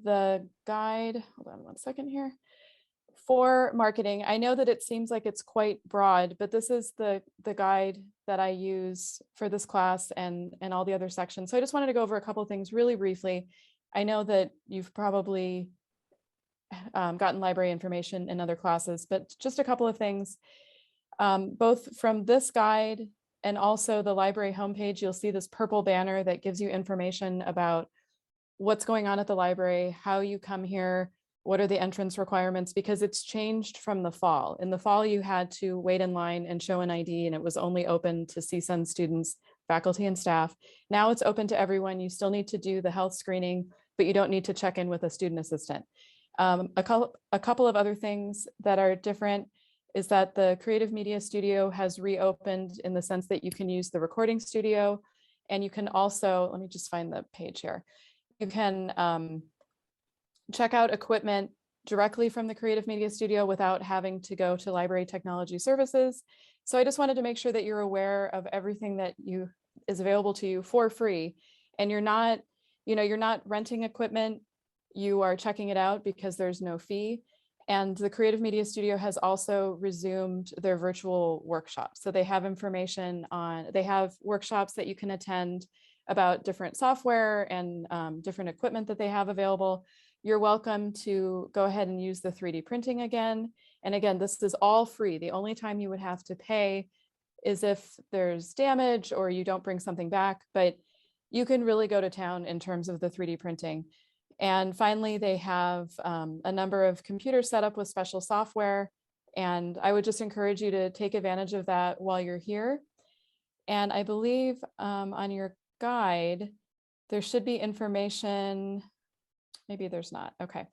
the guide, hold on one second here, for marketing. I know that it seems like it's quite broad, but this is the guide that I use for this class and all the other sections. So I just wanted to go over a couple of things really briefly. I know that you've probably gotten library information in other classes, but just a couple of things. Both from this guide and also the library homepage, you'll see this purple banner that gives you information about what's going on at the library, how you come here, what are the entrance requirements, because it's changed from the fall. In the fall, you had to wait in line and show an ID, and it was only open to CSUN students, faculty, and staff. Now it's open to everyone. You still need to do the health screening, but you don't need to check in with a student assistant. A couple of other things that are different is that the Creative Media Studio has reopened in the sense that you can use the recording studio, and you can also, let me just find the page here. You can check out equipment directly from the Creative Media Studio without having to go to Library Technology Services. So I just wanted to make sure that you're aware of everything that is available to you for free, and you're not renting equipment, you are checking it out because there's no fee. And the Creative Media Studio has also resumed their virtual workshops. So they have information they have workshops that you can attend about different software and different equipment that they have available. You're welcome to go ahead and use the 3D printing again. And again, this is all free. The only time you would have to pay is if there's damage or you don't bring something back, but you can really go to town in terms of the 3D printing. And finally, they have a number of computers set up with special software. And I would just encourage you to take advantage of that while you're here. And I believe on your guide, there should be information. Maybe there's not. Okay.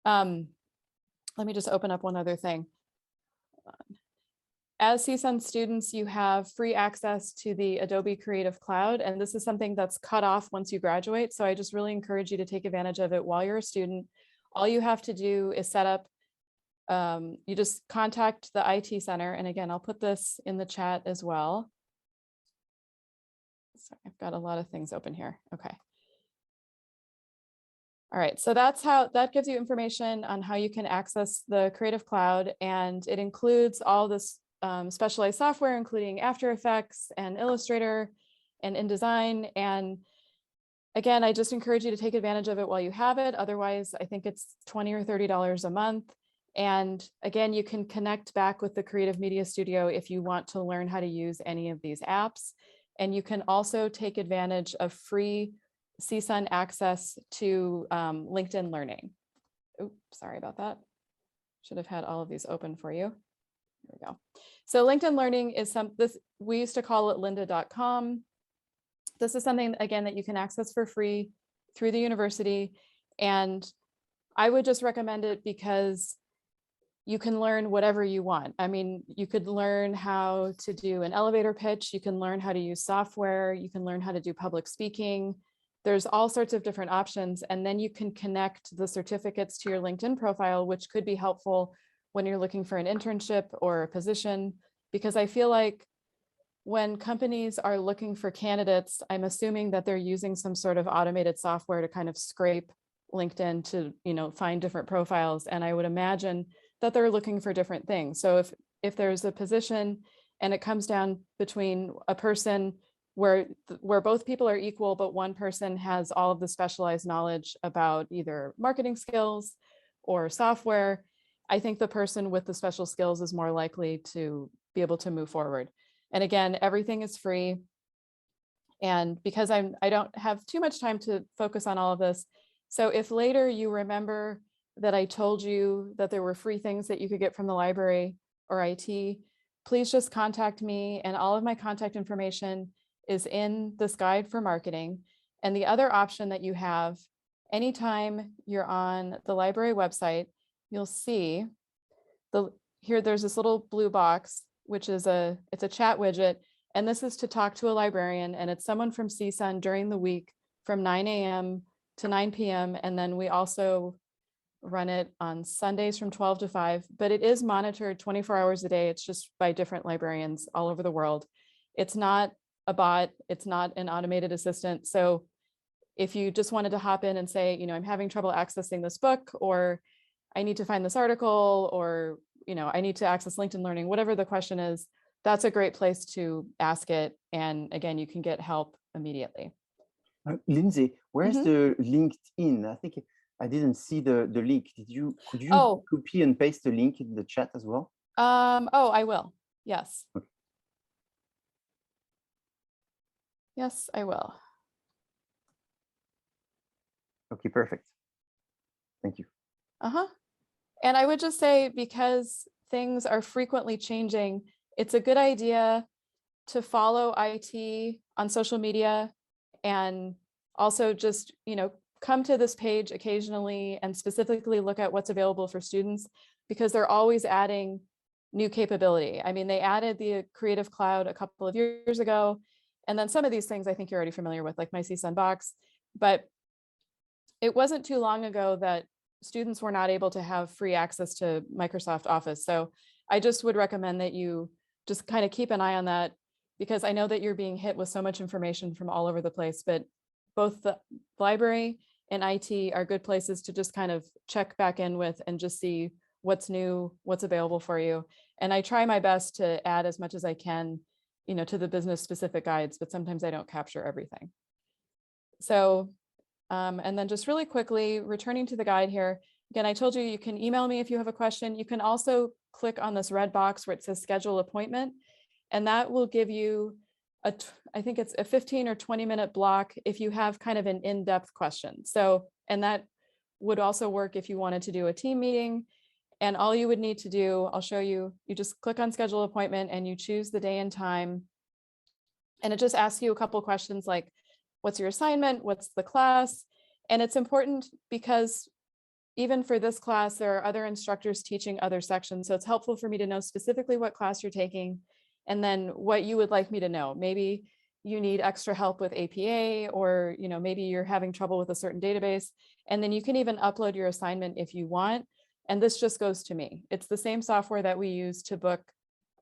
Let me just open up one other thing. As CSUN students, you have free access to the Adobe Creative Cloud, and this is something that's cut off once you graduate. So I just really encourage you to take advantage of it while you're a student. All you have to do is set up, you just contact the IT center. And again, I'll put this in the chat as well. Sorry, I've got a lot of things open here. Okay. All right, so that gives you information on how you can access the Creative Cloud, and it includes all this specialized software, including After Effects and Illustrator and InDesign. And again, I just encourage you to take advantage of it while you have it. Otherwise, I think it's $20 or $30 a month. And again, you can connect back with the Creative Media Studio if you want to learn how to use any of these apps. And you can also take advantage of free CSUN access to LinkedIn Learning. Oops, sorry about that. Should have had all of these open for you. There we go. So LinkedIn Learning is we used to call it lynda.com. This is something, again, that you can access for free through the university. And I would just recommend it because you can learn whatever you want. I mean, you could learn how to do an elevator pitch. You can learn how to use software. You can learn how to do public speaking. There's all sorts of different options. And then you can connect the certificates to your LinkedIn profile, which could be helpful when you're looking for an internship or a position, because I feel like when companies are looking for candidates, I'm assuming that they're using some sort of automated software to kind of scrape LinkedIn to, find different profiles. And I would imagine that they're looking for different things. So if there's a position and it comes down between a person where both people are equal, but one person has all of the specialized knowledge about either marketing skills or software, I think the person with the special skills is more likely to be able to move forward. And again, everything is free. And because I don't have too much time to focus on all of this, so if later you remember that I told you that there were free things that you could get from the library or IT, please just contact me, and all of my contact information is in this guide for marketing. And the other option that you have, anytime you're on the library website, you'll see here there's this little blue box, which is it's a chat widget. And this is to talk to a librarian, and it's someone from CSUN during the week from 9 a.m. to 9 p.m. And then we also run it on Sundays from 12 to 5, but it is monitored 24 hours a day. It's just by different librarians all over the world. It's not a bot, it's not an automated assistant. So if you just wanted to hop in and say, you know, I'm having trouble accessing this book, or I need to find this article, or, you know, I need to access LinkedIn Learning, whatever the question is, that's a great place to ask it. And again, you can get help immediately. Lindsay, where's the LinkedIn? I think I didn't see the link. Could you copy and paste the link in the chat as well? Oh, I will. Yes. Okay. Yes, I will. Okay, perfect. Thank you. And I would just say, because things are frequently changing, it's a good idea to follow IT on social media, and also just, you know, come to this page occasionally and specifically look at what's available for students, because they're always adding new capability. I mean, they added the Creative Cloud a couple of years ago, and then some of these things I think you're already familiar with, like my CSUN box, but it wasn't too long ago that students were not able to have free access to Microsoft Office. So I just would recommend that you just kind of keep an eye on that, because I know that you're being hit with so much information from all over the place, but both the library and IT are good places to just kind of check back in with and just see what's new, what's available for you. And I try my best to add as much as I can, you know, to the business specific guides, but sometimes I don't capture everything. So, and then just really quickly, returning to the guide here, again, I told you, you can email me if you have a question. You can also click on this red box where it says schedule appointment, and that will give you I think it's a 15 or 20-minute block if you have kind of an in-depth question. So, and that would also work if you wanted to do a team meeting. And all you would need to do, I'll show you, you just click on schedule appointment and you choose the day and time. And it just asks you a couple of questions like, what's your assignment? What's the class? And it's important because even for this class, there are other instructors teaching other sections. So it's helpful for me to know specifically what class you're taking, and then what you would like me to know. Maybe you need extra help with APA, or, you know, maybe you're having trouble with a certain database. And then you can even upload your assignment if you want. And this just goes to me. It's the same software that we use to book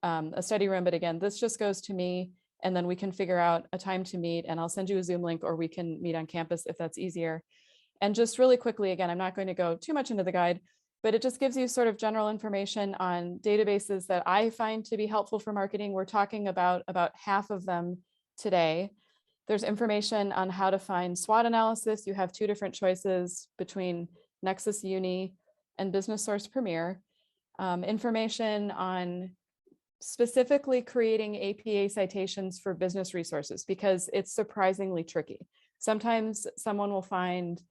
a study room. But again, this just goes to me, and then we can figure out a time to meet, and I'll send you a Zoom link, or we can meet on campus if that's easier. And just really quickly, again, I'm not going to go too much into the guide, but it just gives you sort of general information on databases that I find to be helpful for marketing. We're talking about half of them today. There's information on how to find SWOT analysis. You have two different choices between Nexus Uni and Business Source Premier. Information on specifically creating APA citations for business resources, because it's surprisingly tricky. Sometimes someone will find,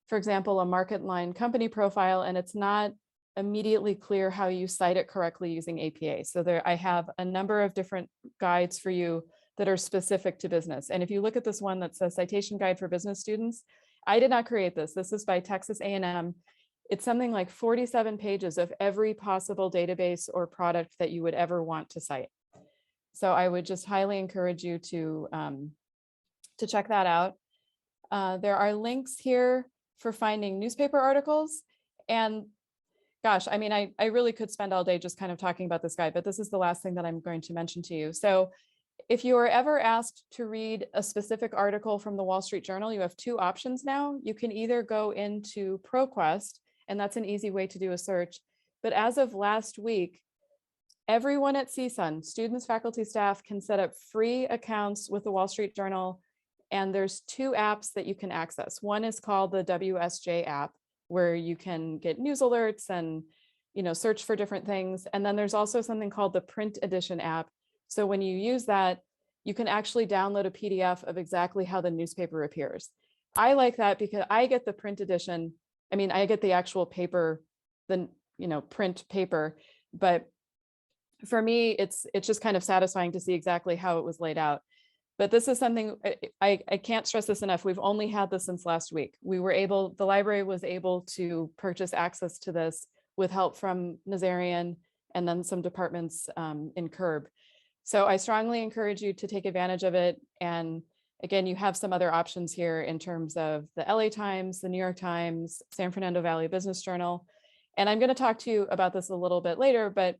for example, a market line company profile, and it's not immediately clear how you cite it correctly using APA. So there, I have a number of different guides for you that are specific to business. And if you look at this one that says Citation Guide for Business Students, I did not create this. This is by Texas A&M. It's something like 47 pages of every possible database or product that you would ever want to cite. So I would just highly encourage you to check that out. There are links here for finding newspaper articles. And gosh, I mean, I really could spend all day just kind of talking about this guide, but this is the last thing that I'm going to mention to you. So if you are ever asked to read a specific article from the Wall Street Journal, you have two options now. You can either go into ProQuest, and that's an easy way to do a search. But as of last week, everyone at CSUN, students, faculty, staff, can set up free accounts with the Wall Street Journal. And there's two apps that you can access. One is called the WSJ app, where you can get news alerts and, you know, search for different things. And then there's also something called the print edition app. So when you use that, you can actually download a PDF of exactly how the newspaper appears. I like that because I get the print edition. I mean, I get the actual paper, the, you know, print paper, but for me, it's just kind of satisfying to see exactly how it was laid out. But this is something I can't stress this enough. We've only had this since last week. The library was able to purchase access to this with help from Nazarian and then some departments in CURB. So I strongly encourage you to take advantage of it. And again, you have some other options here in terms of the LA Times, the New York Times, San Fernando Valley Business Journal. And I'm going to talk to you about this a little bit later, but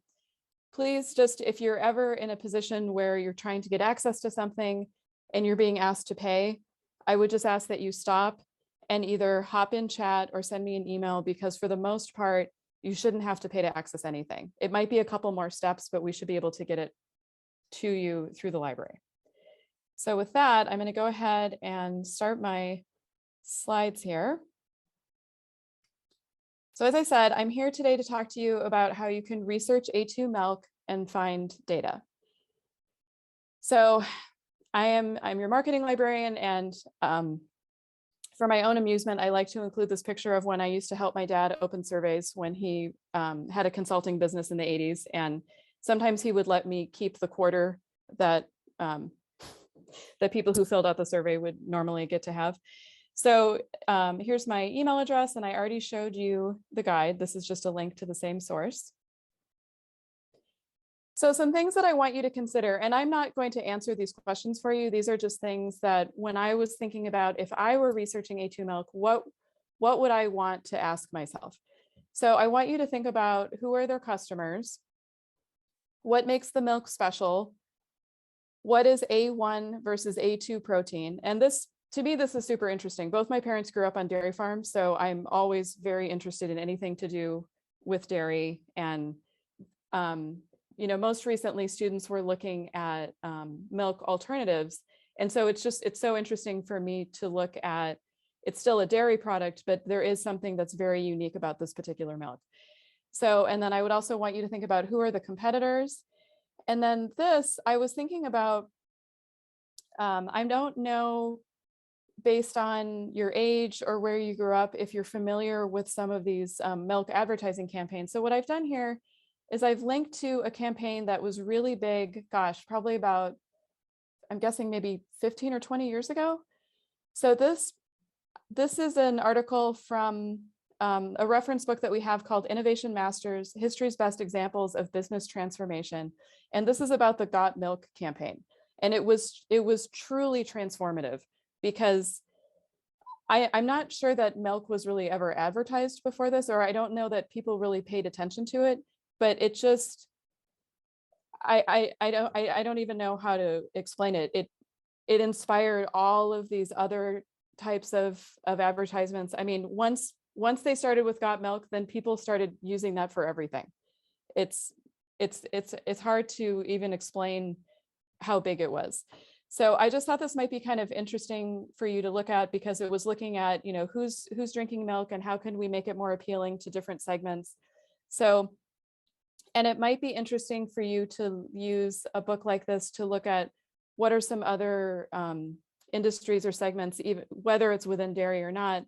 please just, if you're ever in a position where you're trying to get access to something and you're being asked to pay, I would just ask that you stop and either hop in chat or send me an email, because for the most part, you shouldn't have to pay to access anything. It might be a couple more steps, but we should be able to get it to you through the library. So with that, I'm going to go ahead and start my slides here. So as I said, I'm here today to talk to you about how you can research A2 milk and find data. So I'm your marketing librarian, and for my own amusement, I like to include this picture of when I used to help my dad open surveys when he had a consulting business in the 80s. And sometimes he would let me keep the quarter that that people who filled out the survey would normally get to have. So here's my email address, and I already showed you the guide. This is just a link to the same source. So some things that I want you to consider, and I'm not going to answer these questions for you. These are just things that when I was thinking about if I were researching A2 milk, what would I want to ask myself? So I want you to think about who are their customers, what makes the milk special, what is A1 versus A2 protein, and this, to me, this is super interesting. Both my parents grew up on dairy farms, so I'm always very interested in anything to do with dairy. And you know, most recently, students were looking at milk alternatives, and so it's so interesting for me to look at. It's still a dairy product, but there is something that's very unique about this particular milk. So, and then I would also want you to think about who are the competitors, and then this I was thinking about. I don't know, based on your age or where you grew up, if you're familiar with some of these milk advertising campaigns. So what I've done here is I've linked to a campaign that was really big, gosh, probably about, I'm guessing maybe 15 or 20 years ago. So this is an article from a reference book that we have called Innovation Masters, History's Best Examples of Business Transformation. And this is about the Got Milk campaign. And it was truly transformative, because I'm not sure that milk was really ever advertised before this, or I don't know that people really paid attention to it, but it just, I don't even know how to explain it. It inspired all of these other types of advertisements. I mean, once they started with Got Milk, then people started using that for everything. It's hard to even explain how big it was. So I just thought this might be kind of interesting for you to look at, because it was looking at, you know, who's drinking milk and how can we make it more appealing to different segments. So, and it might be interesting for you to use a book like this to look at what are some other industries or segments, even whether it's within dairy or not,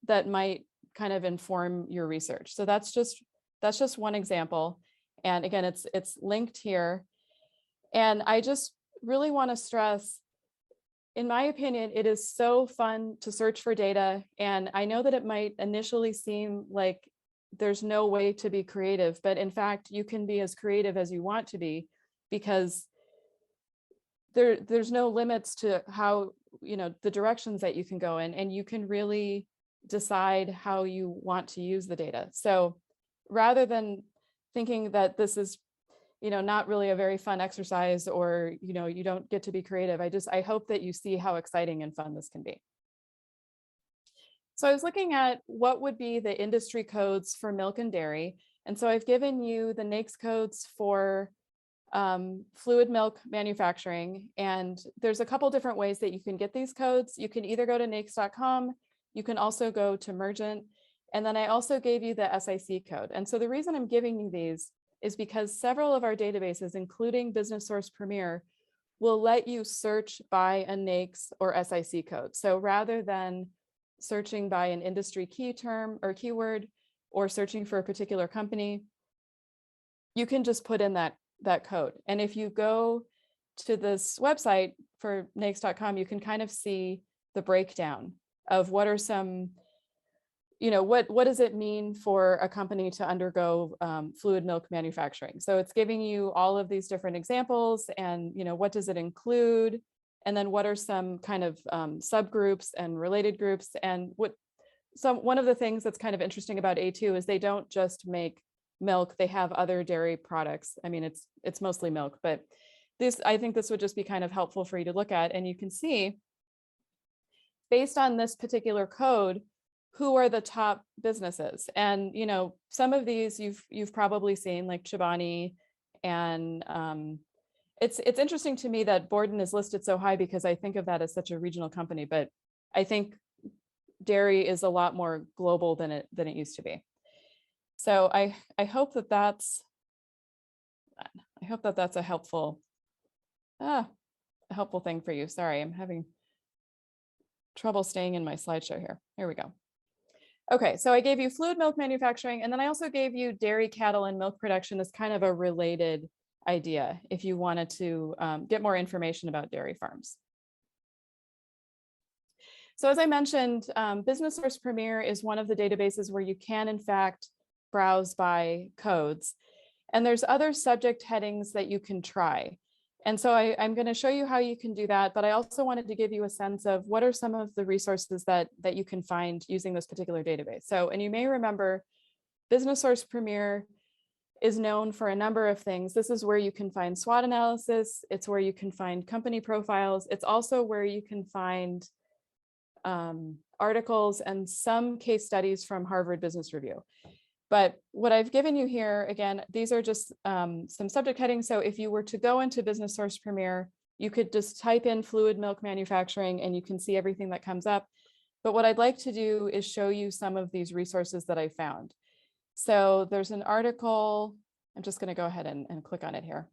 that might kind of inform your research. So that's just one example. And again, it's linked here. And I just really want to stress, in my opinion, it is so fun to search for data. And I know that it might initially seem like there's no way to be creative, but in fact, you can be as creative as you want to be, because there's no limits to how, you know, the directions that you can go in, and you can really decide how you want to use the data. So rather than thinking that this is, you know, not really a very fun exercise, or, you know, you don't get to be creative, I hope that you see how exciting and fun this can be. So I was looking at what would be the industry codes for milk and dairy. And so I've given you the NAICS codes for fluid milk manufacturing. And there's a couple different ways that you can get these codes. You can either go to NAICS.com, you can also go to Mergent, and then I also gave you the SIC code. And so the reason I'm giving you these is because several of our databases, including Business Source Premier, will let you search by a NAICS or SIC code. So rather than searching by an industry key term or keyword, or searching for a particular company, you can just put in that code. And if you go to this website for NAICS.com, you can kind of see the breakdown of what are some, you know, what does it mean for a company to undergo fluid milk manufacturing? So it's giving you all of these different examples, and, you know, what does it include? And then what are some kind of subgroups and related groups? And one of the things that's kind of interesting about A2 is they don't just make milk, they have other dairy products. I mean, it's mostly milk, but I think this would just be kind of helpful for you to look at. And you can see based on this particular code, who are the top businesses? And, you know, some of these you've probably seen, like Chobani, and it's interesting to me that Borden is listed so high because I think of that as such a regional company, but I think dairy is a lot more global than it used to be. So I hope that that's a helpful thing for you. Sorry, I'm having trouble staying in my slideshow here. Here we go. Okay, so I gave you fluid milk manufacturing, and then I also gave you dairy, cattle, and milk production as kind of a related idea if you wanted to get more information about dairy farms. So as I mentioned, Business Source Premier is one of the databases where you can, in fact, browse by codes. And there's other subject headings that you can try. And so I'm going to show you how you can do that, but I also wanted to give you a sense of what are some of the resources that you can find using this particular database. So, and you may remember, Business Source Premier is known for a number of things. This is where you can find SWOT analysis. It's where you can find company profiles. It's also where you can find articles and some case studies from Harvard Business Review. But what I've given you here, again, these are just some subject headings. So if you were to go into Business Source Premier, you could just type in fluid milk manufacturing and you can see everything that comes up. But what I'd like to do is show you some of these resources that I found. So there's an article. I'm just going to go ahead and click on it here.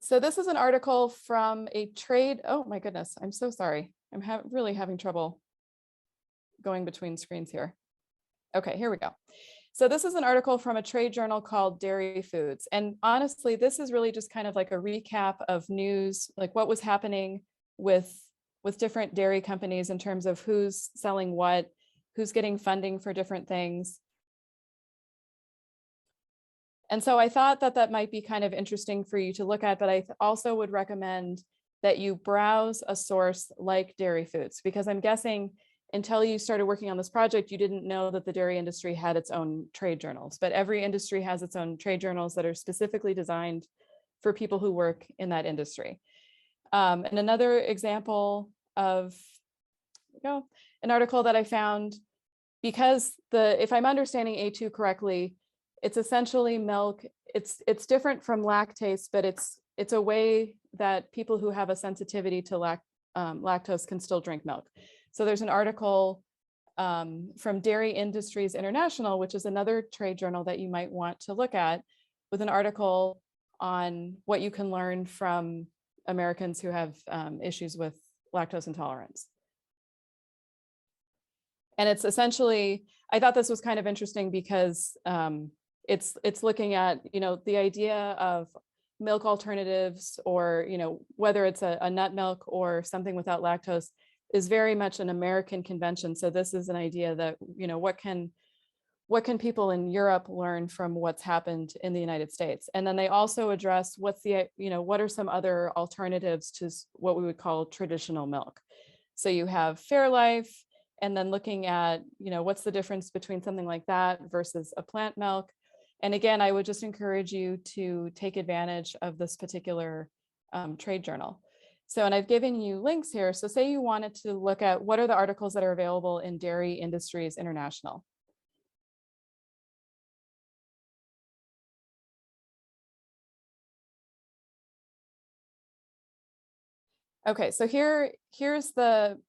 So this is an article from a trade. Oh my goodness, I'm so sorry. I'm really having trouble going between screens here. Okay, here we go. So this is an article from a trade journal called Dairy Foods. And honestly, this is really just kind of like a recap of news, like what was happening with different dairy companies in terms of who's selling what, who's getting funding for different things. And so I thought that that might be kind of interesting for you to look at, but I also would recommend that you browse a source like Dairy Foods, because I'm guessing until you started working on this project, you didn't know that the dairy industry had its own trade journals, but every industry has its own trade journals that are specifically designed for people who work in that industry. And another example of, an article that I found, because if I'm understanding A2 correctly, it's essentially milk. It's different from lactase, but it's a way that people who have a sensitivity to lactose can still drink milk. So there's an article from Dairy Industries International, which is another trade journal that you might want to look at, with an article on what you can learn from Americans who have issues with lactose intolerance. And it's essentially, I thought this was kind of interesting because it's looking at, the idea of milk alternatives, or, whether it's a nut milk or something without lactose, is very much an American convention. So this is an idea that, what can people in Europe learn from what's happened in the United States? And then they also address what are some other alternatives to what we would call traditional milk. So you have Fairlife, and then looking at, what's the difference between something like that versus a plant milk. And again, I would just encourage you to take advantage of this particular trade journal. So, and I've given you links here. So say you wanted to look at what are the articles that are available in Dairy Industries International. Okay, so here's the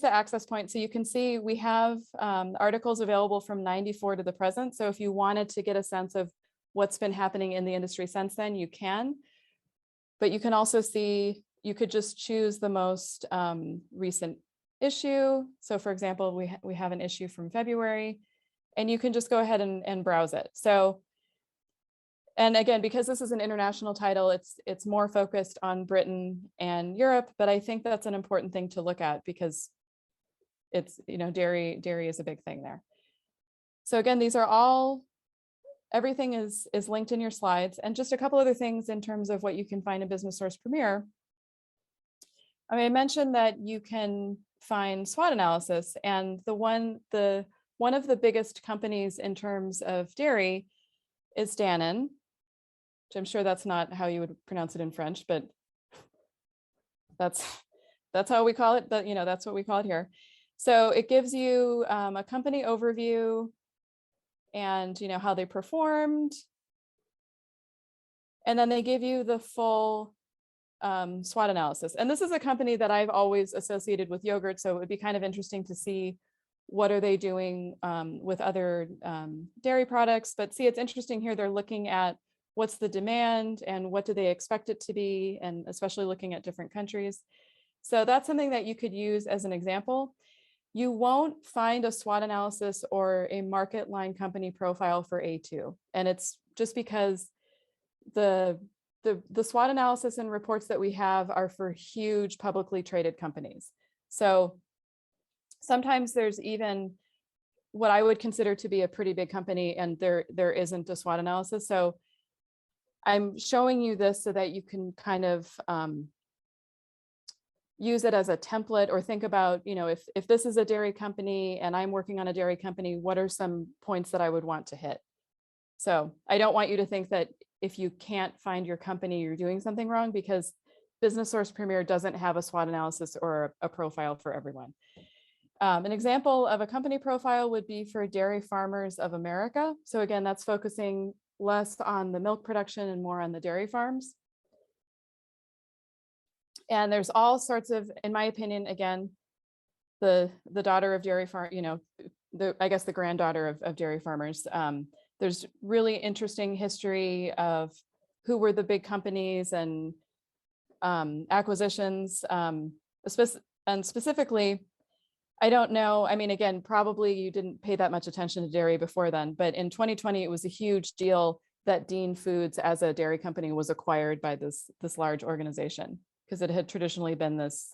access point. So you can see we have articles available from 94 to the present. So if you wanted to get a sense of what's been happening in the industry since then, you can. But you can also see, you could just choose the most recent issue. So for example, we have an issue from February, and you can just go ahead and browse it. So, and again, because this is an international title, it's more focused on Britain and Europe, but I think that's an important thing to look at because it's, dairy is a big thing there. So again, these are all, everything is linked in your slides. And just a couple other things in terms of what you can find in Business Source Premier. I mentioned that you can find SWOT analysis, and one of the biggest companies in terms of dairy is Dannon. which I'm sure that's not how you would pronounce it in French, but that's how we call it. But that's what we call it here. So it gives you a company overview and how they performed. And then they give you the full SWOT analysis. And this is a company that I've always associated with yogurt. So it would be kind of interesting to see what are they doing with other dairy products. But see, it's interesting here. They're looking at what's the demand and what do they expect it to be, and especially looking at different countries. So that's something that you could use as an example. You won't find a SWOT analysis or a market line company profile for A2. And it's just because the SWOT analysis and reports that we have are for huge publicly traded companies. So sometimes there's even what I would consider to be a pretty big company and there isn't a SWOT analysis. So I'm showing you this so that you can kind of use it as a template, or think about, if this is a dairy company and I'm working on a dairy company, what are some points that I would want to hit? So I don't want you to think that if you can't find your company, you're doing something wrong, because Business Source Premier doesn't have a SWOT analysis or a profile for everyone. An example of a company profile would be for Dairy Farmers of America. So again, that's focusing less on the milk production and more on the dairy farms. And there's all sorts of, in my opinion, again, the daughter of dairy farm, I guess the granddaughter of dairy farmers. There's really interesting history of who were the big companies and acquisitions, and specifically, I don't know. I mean, again, probably you didn't pay that much attention to dairy before then, but in 2020, it was a huge deal that Dean Foods as a dairy company was acquired by this large organization, because it had traditionally been this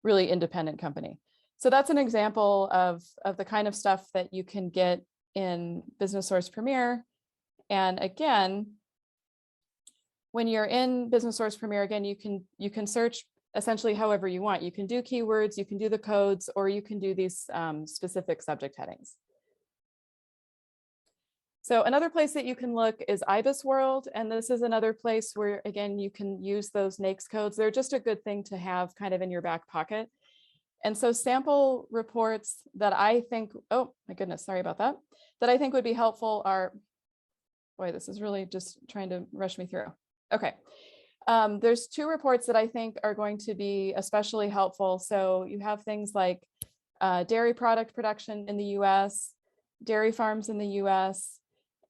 really independent company. So that's an example of the kind of stuff that you can get in Business Source Premier. And again, when you're in Business Source Premier, again, you can search essentially however you want. You can do keywords, you can do the codes, or you can do these specific subject headings. So another place that you can look is IBIS World. And this is another place where, again, you can use those NAICS codes. They're just a good thing to have kind of in your back pocket. And so sample reports that I think, oh my goodness, sorry about that, that I think would be helpful are, boy, this is really just trying to rush me through. Okay. There's two reports that I think are going to be especially helpful. So you have things like dairy product production in the US, dairy farms in the US,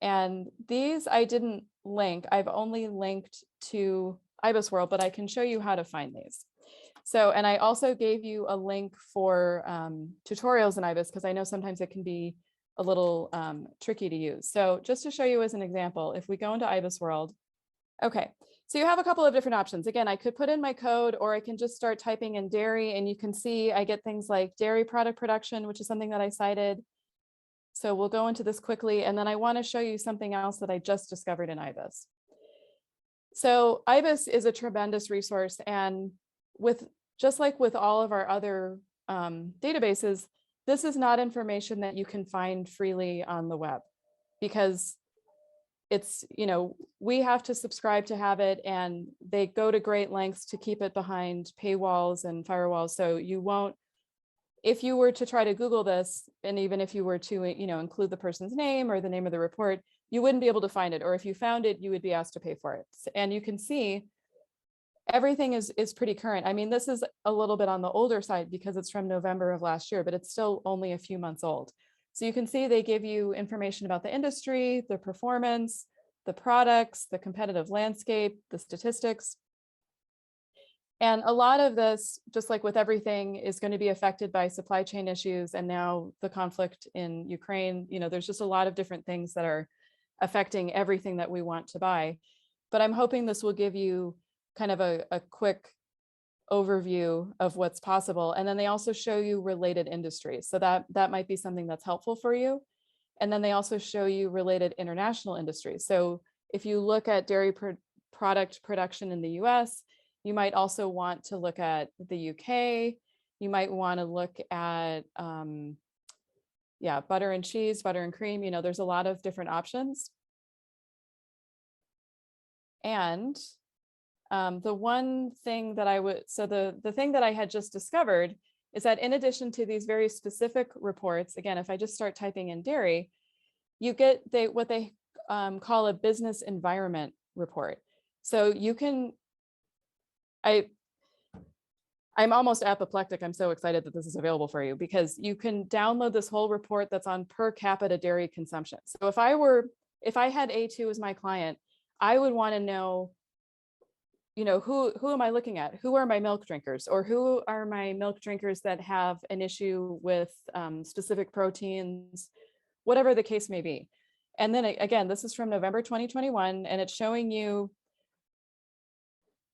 and these I didn't link. I've only linked to IBIS World, but I can show you how to find these. So, and I also gave you a link for tutorials in IBIS, because I know sometimes it can be a little tricky to use. So just to show you as an example, if we go into IBIS World, okay, so you have a couple of different options. Again, I could put in my code, or I can just start typing in dairy, and you can see I get things like dairy product production, which is something that I cited. So we'll go into this quickly, and then I want to show you something else that I just discovered in IBIS. So IBIS is a tremendous resource, and just like with all of our other databases, this is not information that you can find freely on the web, because it's, we have to subscribe to have it, and they go to great lengths to keep it behind paywalls and firewalls. So you won't, if you were to try to Google this, and even if you were to, include the person's name or the name of the report, you wouldn't be able to find it. Or if you found it, you would be asked to pay for it. And you can see everything is pretty current. I mean, this is a little bit on the older side because it's from November of last year, but it's still only a few months old. So you can see they give you information about the industry, the performance, the products, the competitive landscape, the statistics. And a lot of this, just like with everything, is going to be affected by supply chain issues. And now the conflict in Ukraine, there's just a lot of different things that are affecting everything that we want to buy. But I'm hoping this will give you kind of a quick overview of what's possible. And then they also show you related industries. So that might be something that's helpful for you. And then they also show you related international industries. So if you look at dairy product production in the US, you might also want to look at the UK. You might want to look at, butter and cheese, butter and cream. There's a lot of different options. And the one thing that the thing that I had just discovered is that in addition to these very specific reports, again, if I just start typing in dairy, you get what they call a business environment report. So you can, I'm almost apoplectic. I'm so excited that this is available for you, because you can download this whole report that's on per capita dairy consumption. So if I had A2 as my client, I would want to know, who am I looking at? Who are my milk drinkers, or who are my milk drinkers that have an issue with specific proteins, whatever the case may be. And then again, this is from November 2021, and it's showing you,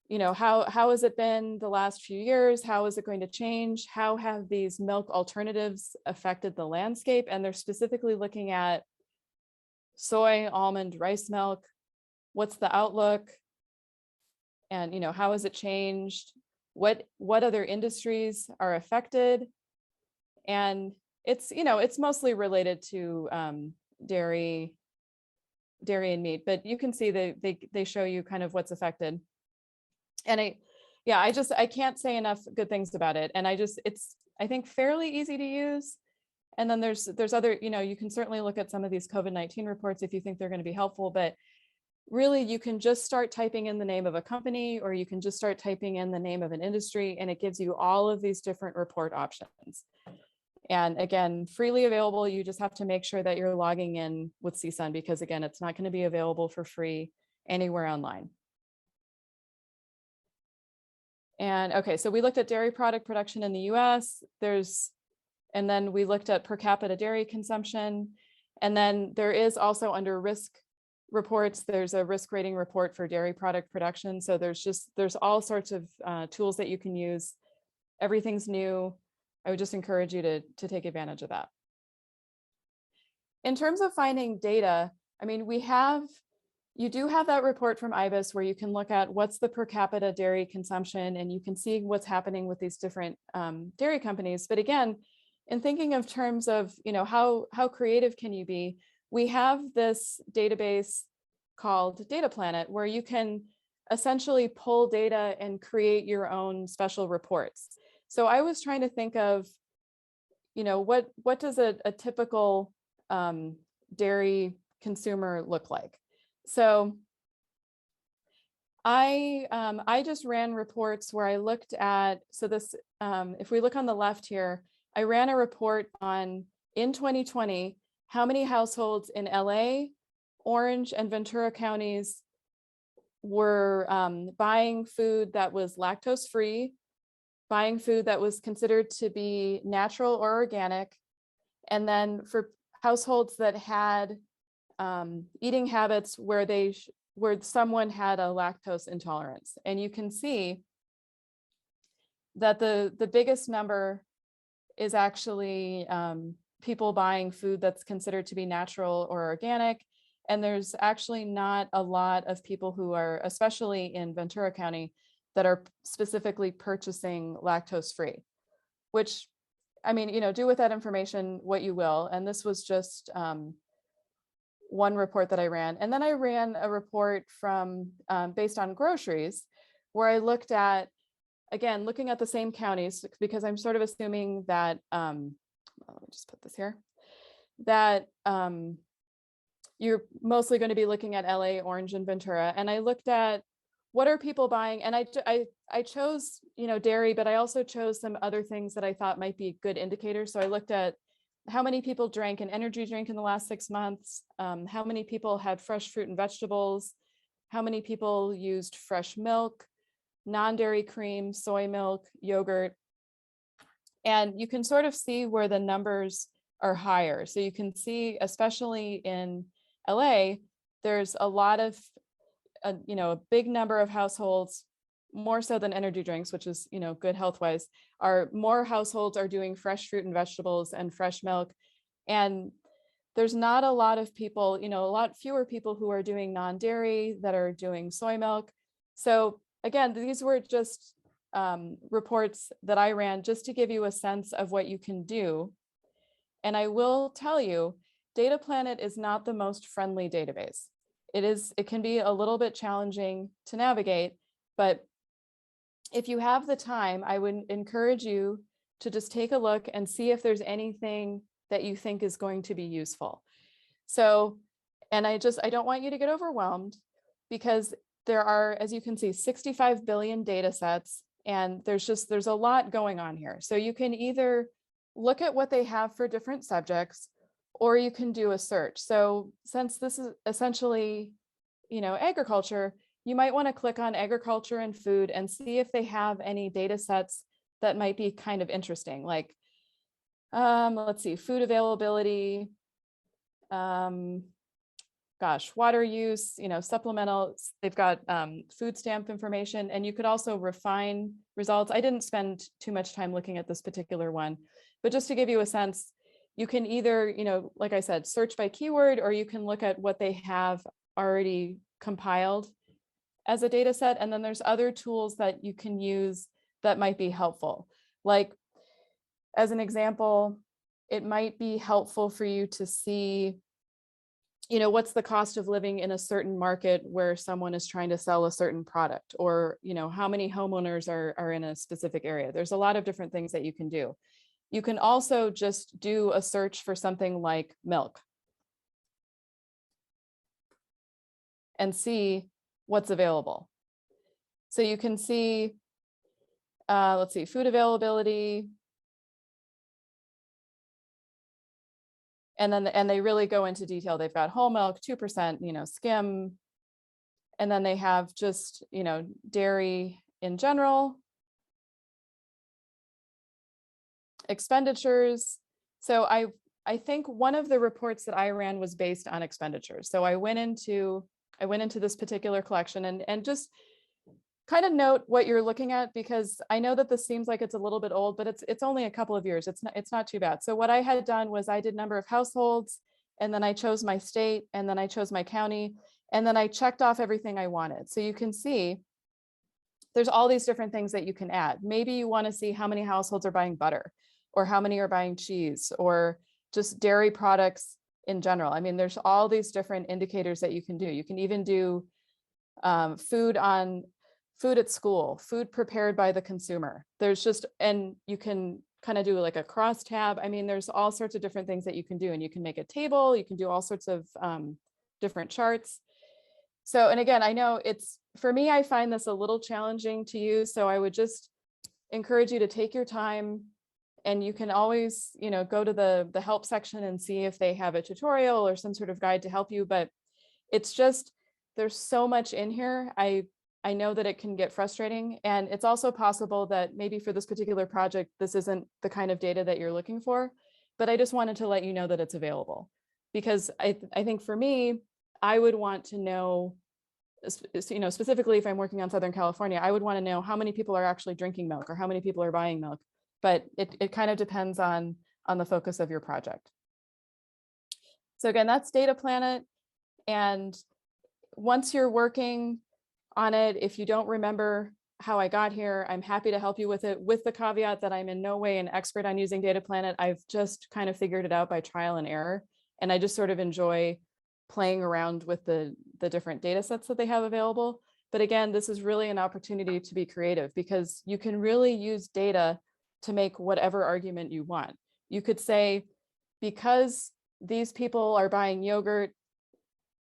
how has it been the last few years? How is it going to change? How have these milk alternatives affected the landscape? And they're specifically looking at soy, almond, rice milk. What's the outlook? And how has it changed? What other industries are affected? And it's mostly related to dairy and meat, but you can see they show you kind of what's affected. And I can't say enough good things about it. And it's, I think, fairly easy to use. And then there's other, you can certainly look at some of these COVID-19 reports if you think they're going to be helpful, but really you can just start typing in the name of a company, or you can just start typing in the name of an industry, and it gives you all of these different report options. And again, freely available. You just have to make sure that you're logging in with CSUN, because again, it's not going to be available for free anywhere online. And okay, so we looked at dairy product production in the US. And then we looked at per capita dairy consumption. And then there is also, under risk reports, there's a risk rating report for dairy product production. So there's all sorts of tools that you can use. Everything's new. I would just encourage you to take advantage of that. In terms of finding data, I mean, you do have that report from IBIS where you can look at what's the per capita dairy consumption, and you can see what's happening with these different dairy companies. But again, in thinking of terms of, how creative can you be, we have this database called Data Planet, where you can essentially pull data and create your own special reports. So I was trying to think of, what does a typical dairy consumer look like? So I just ran reports where I looked at, so this, if we look on the left here, I ran a report on, in 2020, how many households in LA, Orange, and Ventura counties were buying food that was lactose-free, buying food that was considered to be natural or organic, and then for households that had eating habits where someone had a lactose intolerance. And you can see that the biggest number is actually people buying food that's considered to be natural or organic. And there's actually not a lot of people who are, especially in Ventura County, that are specifically purchasing lactose-free, which, I mean, do with that information what you will. And this was just one report that I ran. And then I ran a report from based on groceries, where I looked at, again, looking at the same counties, because I'm sort of assuming that, let me just put this here, that you're mostly going to be looking at LA, Orange, and Ventura. And I looked at what are people buying, and I chose, dairy, but I also chose some other things that I thought might be good indicators. So I looked at how many people drank an energy drink in the last 6 months, how many people had fresh fruit and vegetables, how many people used fresh milk, non-dairy cream, soy milk, yogurt. And you can sort of see where the numbers are higher. So you can see, especially in LA, there's a lot of, a big number of households, more so than energy drinks, which is, good health-wise, more households are doing fresh fruit and vegetables and fresh milk. And there's not a lot of people, a lot fewer people who are doing non-dairy, that are doing soy milk. So again, these were just reports that I ran just to give you a sense of what you can do. And I will tell you, Data Planet is not the most friendly database. it can be a little bit challenging to navigate, but if you have the time, I would encourage you to just take a look and see if there's anything that you think is going to be useful. So, and I don't want you to get overwhelmed, because there are, as you can see, 65 billion data sets, and there's a lot going on here. So you can either look at what they have for different subjects, or you can do a search. So since this is essentially, agriculture, you might want to click on agriculture and food and see if they have any data sets that might be kind of interesting. Like, let's see, food availability, water use, supplemental, they've got food stamp information, and you could also refine results. I didn't spend too much time looking at this particular one, but just to give you a sense, you can either, like I said, search by keyword, or you can look at what they have already compiled as a data set. And then there's other tools that you can use that might be helpful. Like, as an example, it might be helpful for you to see, what's the cost of living in a certain market where someone is trying to sell a certain product, or, how many homeowners are in a specific area. There's a lot of different things that you can do. You can also just do a search for something like milk and see what's available. So you can see, let's see, food availability. And they really go into detail. They've got whole milk, 2%, skim. And then they have just, dairy in general. Expenditures. So I think one of the reports that I ran was based on expenditures. So I went into this particular collection and just kind of note what you're looking at, because I know that this seems like it's a little bit old, but it's only a couple of years. It's not too bad. So what I had done was I did number of households, and then I chose my state, and then I chose my county, and then I checked off everything I wanted. So you can see there's all these different things that you can add. Maybe you want to see how many households are buying butter, or how many are buying cheese, or just dairy products in general. I mean, there's all these different indicators that you can do. You can even do food at school, food prepared by the consumer. There's just, and you can kind of do like a cross tab. I mean, there's all sorts of different things that you can do, and you can make a table, you can do all sorts of different charts. So, and again, I know for me, I find this a little challenging to use. So I would just encourage you to take your time, and you can always, go to the help section and see if they have a tutorial or some sort of guide to help you. But it's just, there's so much in here. I know that it can get frustrating, and it's also possible that maybe for this particular project, this isn't the kind of data that you're looking for, but I just wanted to let you know that it's available, because I think for me, I would want to know, specifically if I'm working on Southern California, I would want to know how many people are actually drinking milk or how many people are buying milk, but it kind of depends on the focus of your project. So again, that's Data Planet. And once you're working on it, if you don't remember how I got here, I'm happy to help you with it, with the caveat that I'm in no way an expert on using Data Planet. I've just kind of figured it out by trial and error. And I just sort of enjoy playing around with the different data sets that they have available. But again, this is really an opportunity to be creative, because you can really use data to make whatever argument you want. You could say, because these people are buying yogurt,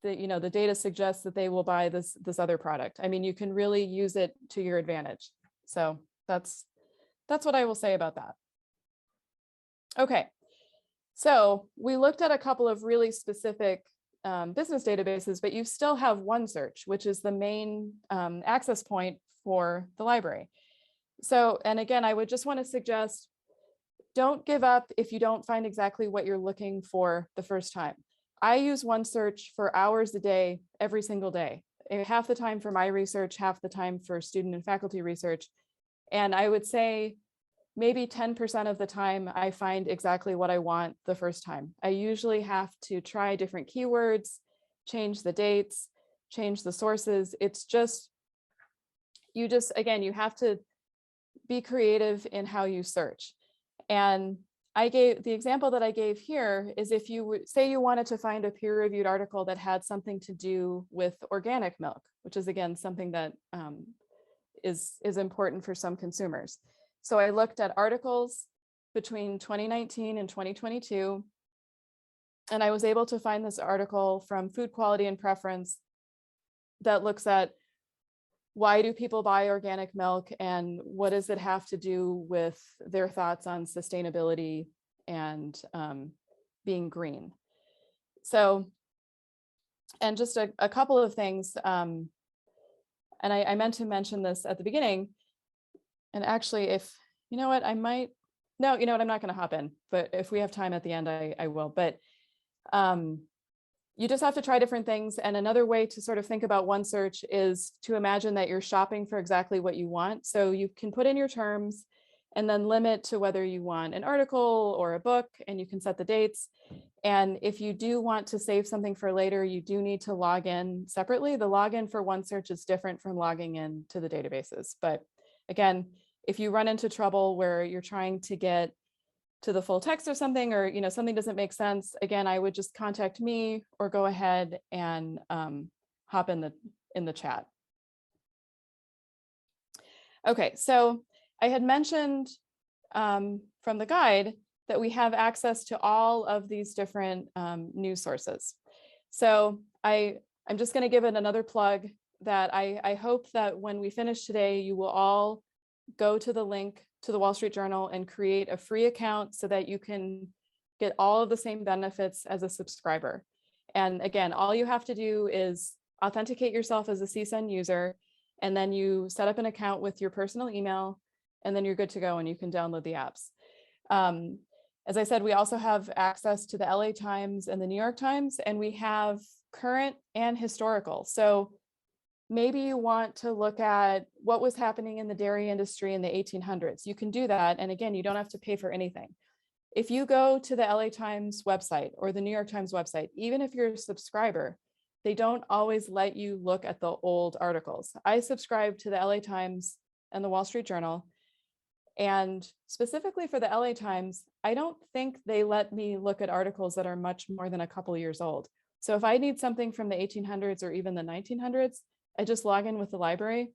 the data suggests that they will buy this other product. I mean, you can really use it to your advantage. So that's what I will say about that. Okay, so we looked at a couple of really specific business databases, but you still have OneSearch, which is the main access point for the library. So, and again, I would just want to suggest, don't give up if you don't find exactly what you're looking for the first time. I use OneSearch for hours a day, every single day, half the time for my research, half the time for student and faculty research. And I would say maybe 10% of the time I find exactly what I want the first time. I usually have to try different keywords, change the dates, change the sources. It's just, again, you have to be creative in how you search. And the example that I gave here is if you would say you wanted to find a peer-reviewed article that had something to do with organic milk, which is again something that is important for some consumers. So I looked at articles between 2019 and 2022, and I was able to find this article from Food Quality and Preference that looks at why do people buy organic milk and what does it have to do with their thoughts on sustainability and being green. So, and just a couple of things, and I meant to mention this at the beginning, and actually if, you know what, I might, no, you know what, I'm not gonna hop in, but if we have time at the end, I will, but you just have to try different things. And another way to sort of think about OneSearch is to imagine that you're shopping for exactly what you want. So you can put in your terms and then limit to whether you want an article or a book, and you can set the dates. And if you do want to save something for later, you do need to log in separately. The login for OneSearch is different from logging in to the databases. But again, if you run into trouble where you're trying to get to the full text or something, or something doesn't make sense, again, I would just contact me or go ahead and hop in the chat. Okay, so I had mentioned from the guide that we have access to all of these different news sources. So I'm just going to give it another plug that I hope that when we finish today, you will all go to the link to the Wall Street Journal and create a free account so that you can get all of the same benefits as a subscriber. And again, all you have to do is authenticate yourself as a CSUN user, and then you set up an account with your personal email, and then you're good to go and you can download the apps. As I said, we also have access to the LA Times and the New York Times, and we have current and historical. So maybe you want to look at what was happening in the dairy industry in the 1800s. You can do that. And again, you don't have to pay for anything. If you go to the LA Times website or the New York Times website, even if you're a subscriber, they don't always let you look at the old articles. I subscribe to the LA Times and the Wall Street Journal. And specifically for the LA Times, I don't think they let me look at articles that are much more than a couple years old. So if I need something from the 1800s or even the 1900s, I just log in with the library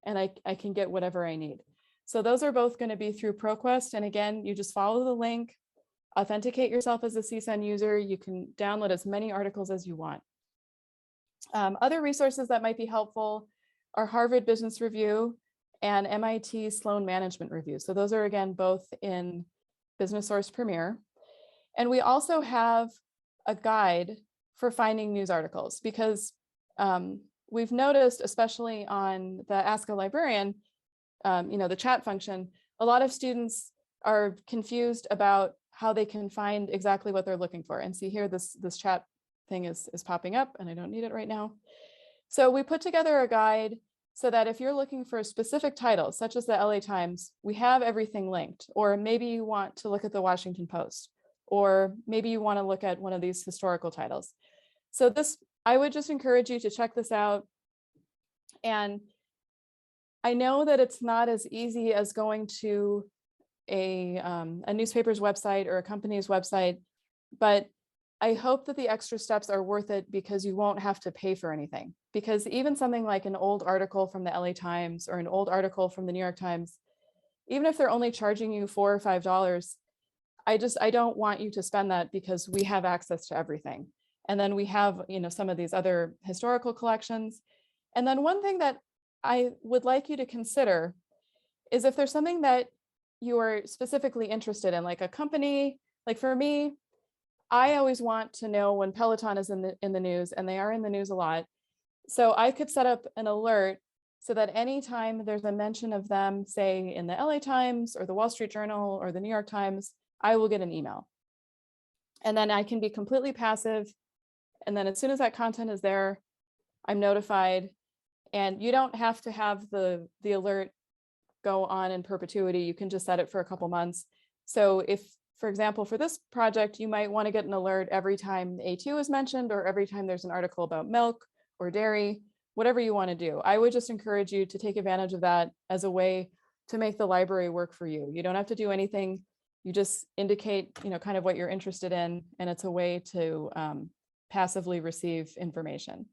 and I can get whatever I need. So those are both going to be through ProQuest. And again, you just follow the link, authenticate yourself as a CSUN user. You can download as many articles as you want. Other resources that might be helpful are Harvard Business Review and MIT Sloan Management Review. So those are, again, both in Business Source Premier. And we also have a guide for finding news articles because we've noticed, especially on the Ask a Librarian, the chat function, a lot of students are confused about how they can find exactly what they're looking for. And see here, this chat thing is popping up and I don't need it right now. So we put together a guide so that if you're looking for a specific title, such as the LA Times, we have everything linked. Or maybe you want to look at the Washington Post, or maybe you want to look at one of these historical titles. So I would just encourage you to check this out. And I know that it's not as easy as going to a newspaper's website or a company's website, but I hope that the extra steps are worth it because you won't have to pay for anything. Because even something like an old article from the LA Times or an old article from the New York Times, even if they're only charging you $4 or $5, I don't want you to spend that because we have access to everything. And then we have, some of these other historical collections. And then one thing that I would like you to consider is if there's something that you are specifically interested in, like a company, like for me, I always want to know when Peloton is in the news, and they are in the news a lot. So I could set up an alert so that anytime there's a mention of them, say in the LA Times or the Wall Street Journal or the New York Times, I will get an email. And then I can be completely passive. And then as soon as that content is there, I'm notified. And you don't have to have the alert go on in perpetuity. You can just set it for a couple months. So if, for example, for this project, you might want to get an alert every time A2 is mentioned or every time there's an article about milk or dairy, whatever you want to do. I would just encourage you to take advantage of that as a way to make the library work for you. You don't have to do anything. You just indicate, kind of what you're interested in, and it's a way to passively receive information.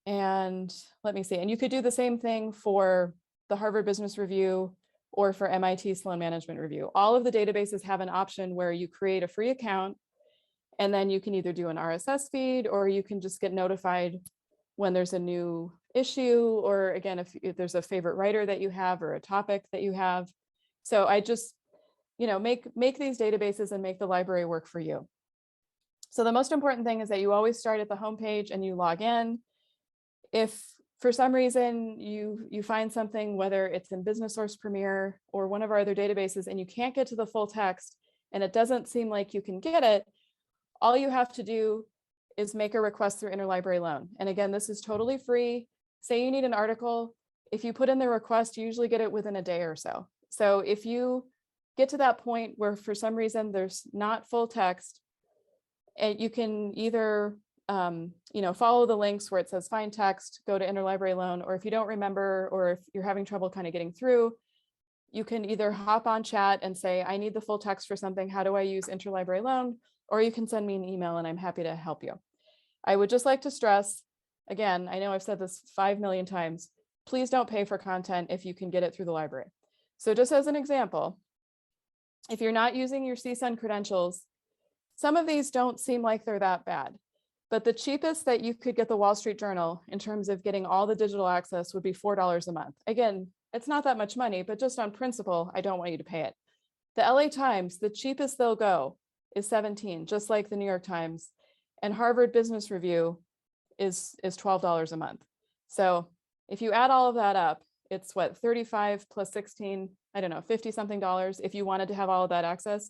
And let me see, and you could do the same thing for the Harvard Business Review or for MIT Sloan Management Review. All of the databases have an option where you create a free account, and then you can either do an RSS feed, or you can just get notified when there's a new issue, or again, if there's a favorite writer that you have or a topic that you have. So I just, make these databases and make the library work for you. So the most important thing is that you always start at the homepage and you log in. If for some reason you find something, whether it's in Business Source Premier or one of our other databases, and you can't get to the full text and it doesn't seem like you can get it, all you have to do is make a request through Interlibrary Loan. And again, this is totally free. Say you need an article. If you put in the request, you usually get it within a day or so. So if you get to that point where for some reason there's not full text, and you can either follow the links where it says find text, go to Interlibrary Loan, or if you don't remember, or if you're having trouble kind of getting through, you can either hop on chat and say, I need the full text for something. How do I use Interlibrary Loan? Or you can send me an email and I'm happy to help you. I would just like to stress, again, I know I've said this 5 million times, please don't pay for content if you can get it through the library. So just as an example, if you're not using your CSUN credentials, some of these don't seem like they're that bad, but the cheapest that you could get the Wall Street Journal in terms of getting all the digital access would be $4 a month. Again, it's not that much money, but just on principle, I don't want you to pay it. The LA Times, the cheapest they'll go is $17, just like the New York Times, and Harvard Business Review is $12 a month. So if you add all of that up, it's what, 35 plus 16, I don't know, 50 something dollars. If you wanted to have all of that access,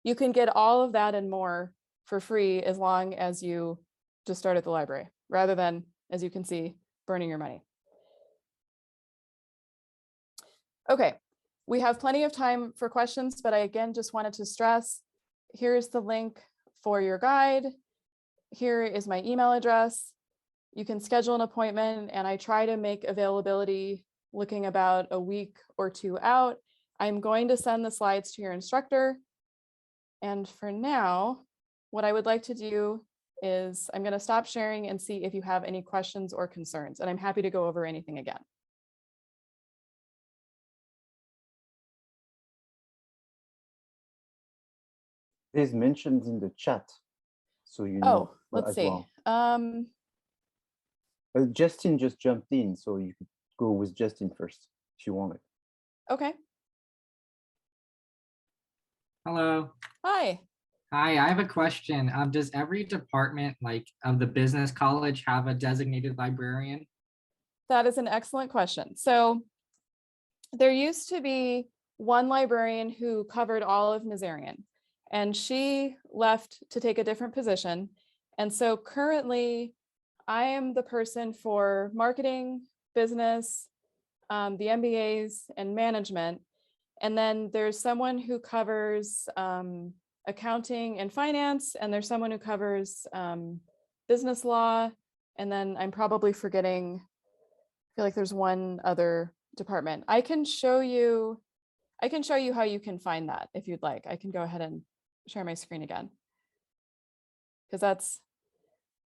you can get all of that and more for free as long as you just start at the library, rather than, as you can see, burning your money. Okay, we have plenty of time for questions, but I again just wanted to stress, here's the link for your guide. Here is my email address. You can schedule an appointment, and I try to make availability looking about a week or two out. I'm going to send the slides to your instructor. And for now, what I would like to do is I'm going to stop sharing and see if you have any questions or concerns, and I'm happy to go over anything again. It is mentioned in the chat, so you know. Oh, let's see. Well. Justin just jumped in, so you could go with Justin first if you want it. Okay. Hello. Hi. Hi, I have a question. Does every department of the business college have a designated librarian? That is an excellent question. So there used to be one librarian who covered all of Nazarian, and she left to take a different position. And so currently I am the person for marketing, business, the MBAs, and management. And then there's someone who covers accounting and finance, and there's someone who covers business law. And then I'm probably forgetting, I feel like there's one other department. I can show you how you can find that if you'd like. I can go ahead and share my screen again, because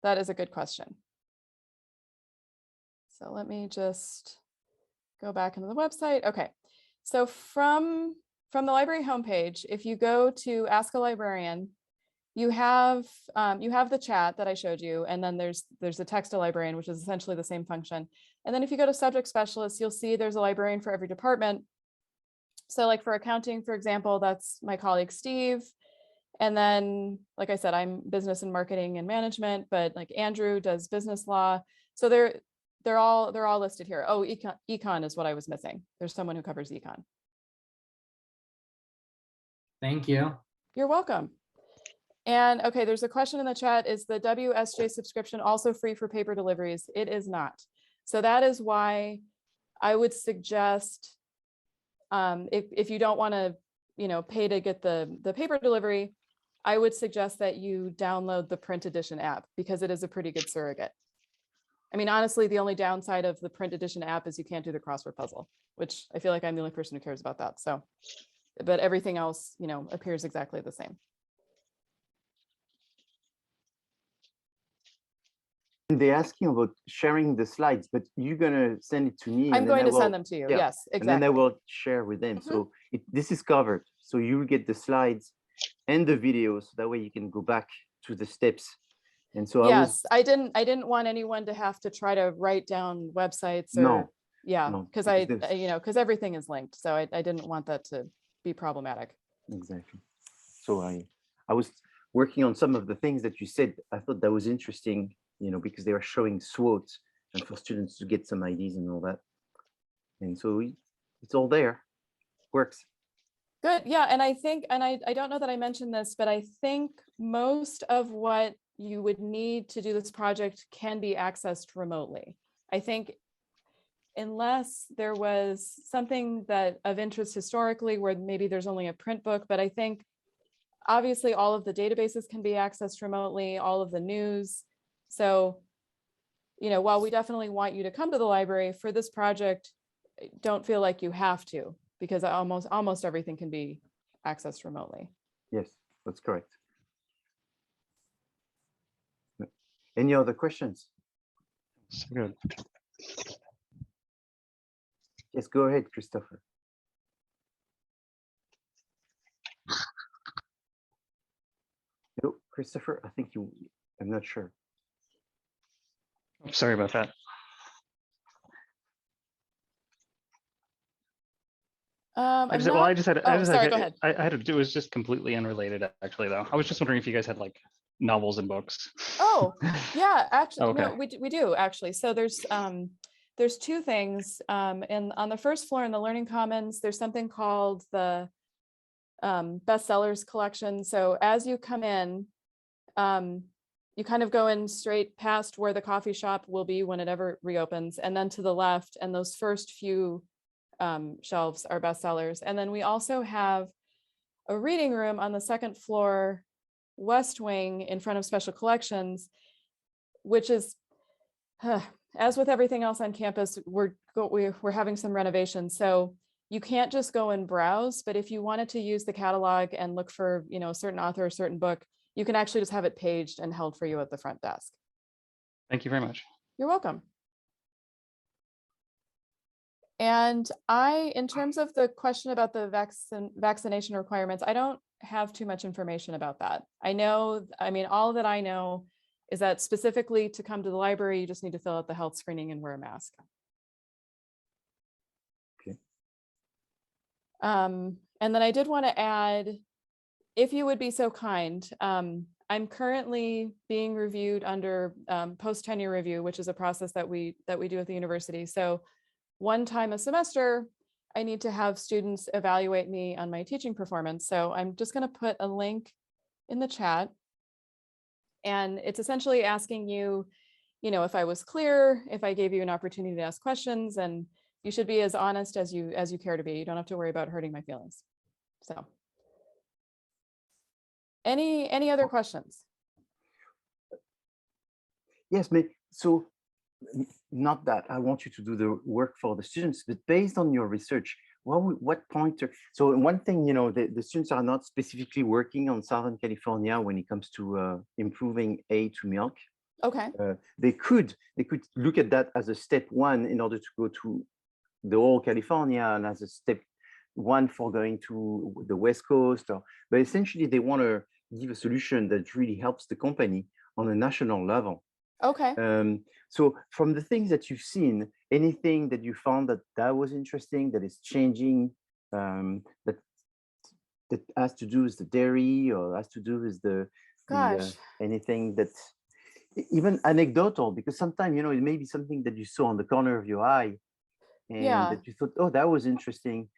that is a good question. So let me just go back into the website. Okay, so from the library homepage, if you go to Ask a Librarian, you have the chat that I showed you, and then there's a text a librarian, which is essentially the same function. And then if you go to subject specialists, you'll see there's a librarian for every department. So like for accounting, for example, that's my colleague Steve. And then, like I said, I'm business and marketing and management, but like Andrew does business law. So they're all listed here. Oh, econ is what I was missing. There's someone who covers econ. Thank you. You're welcome. And okay, there's a question in the chat. Is the WSJ subscription also free for paper deliveries? It is not. So that is why I would suggest, if you don't want to, pay to get the paper delivery, I would suggest that you download the print edition app, because it is a pretty good surrogate. I mean, honestly, the only downside of the print edition app is you can't do the crossword puzzle, which I feel like I'm the only person who cares about that. So but everything else, appears exactly the same. They're asking about sharing the slides, but you're gonna send it to me. I'm going to send them to you. Yeah, yes, exactly. And then I will share with them. So this is covered. So you'll get the slides and the videos. That way you can go back to the steps. And so yes, I didn't want anyone to have to try to write down websites or because everything is linked. So I didn't want that to be problematic. Exactly. So I was working on some of the things that you said. I thought that was interesting, because they were showing SWOT and for students to get some ideas and all that. And so it's all there. Works. Good. Yeah. And I think, and I don't know that I mentioned this, but I think most of what you would need to do this project can be accessed remotely. I think unless there was something that of interest historically where maybe there's only a print book, but I think obviously all of the databases can be accessed remotely, all of the news. So, while we definitely want you to come to the library for this project, don't feel like you have to, because almost everything can be accessed remotely. Yes, that's correct. Any other questions? Good. Yes, go ahead, Christopher. No, Christopher, I think I'm not sure. Sorry about that. I just had it was just completely unrelated actually though. I was just wondering if you guys had like novels and books. Oh, yeah, actually, Okay. no, we do actually. So there's two things. And on the first floor in the Learning Commons, there's something called the bestsellers collection. So as you come in, you kind of go in straight past where the coffee shop will be when it ever reopens, and then to the left, and those first few shelves are bestsellers. And then we also have a reading room on the second floor, West Wing, in front of Special Collections, which is, as with everything else on campus, we're having some renovations. So you can't just go and browse, but if you wanted to use the catalog and look for, a certain author, a certain book, you can actually just have it paged and held for you at the front desk. Thank you very much. You're welcome. And in terms of the question about the vaccination requirements, I don't have too much information about that. All that I know is that specifically to come to the library, you just need to fill out the health screening and wear a mask. Okay. And then I did want to add, if you would be so kind, I'm currently being reviewed under post-tenure review, which is a process that we do at the university. So one time a semester, I need to have students evaluate me on my teaching performance. So I'm just going to put a link in the chat. And it's essentially asking you, if I was clear, if I gave you an opportunity to ask questions, and you should be as honest as you care to be. You don't have to worry about hurting my feelings. So any other questions? Yes, so not that I want you to do the work for the students, but based on your research, what pointer? So one thing, the students are not specifically working on Southern California when it comes to improving aid to milk. Okay. They could look at that as a step one in order to go to the whole California, and as a step one for going to the West Coast. But essentially, they want to give a solution that really helps the company on a national level. Okay. So from the things that you've seen, anything that you found that was interesting, that is changing, that has to do with the dairy, or has to do with anything that even anecdotal, because sometimes, it may be something that you saw on the corner of your eye and that you thought, oh, that was interesting.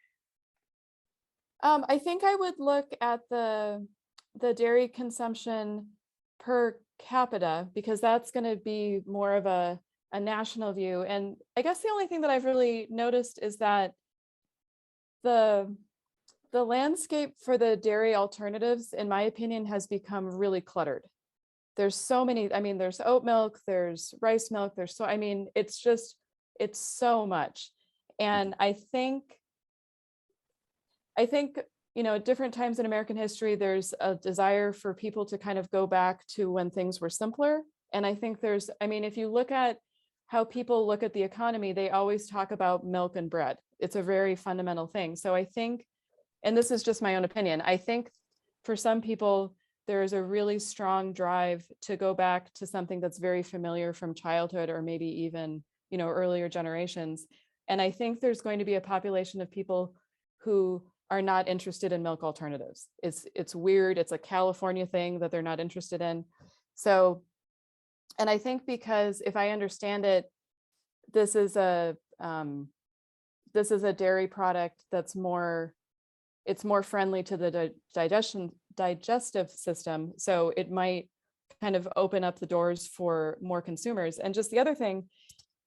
I think I would look at the dairy consumption per capita, because that's going to be more of a national view. And I guess the only thing that I've really noticed is that the landscape for the dairy alternatives, in my opinion, has become really cluttered. There's so many, there's oat milk, there's rice milk, it's so much. And I think you know, at different times in American history, there's a desire for people to kind of go back to when things were simpler. And I think there's, I mean, if you look at how people look at the economy, they always talk about milk and bread. It's a very fundamental thing. So I think, and this is just my own opinion, I think for some people, there is a really strong drive to go back to something that's very familiar from childhood or maybe even, you know, earlier generations. And I think there's going to be a population of people who are not interested in milk alternatives. It's weird. It's a California thing that they're not interested in. So, and I think because if I understand it, this is a dairy product that's more, it's more friendly to the digestive system. So it might kind of open up the doors for more consumers. And just the other thing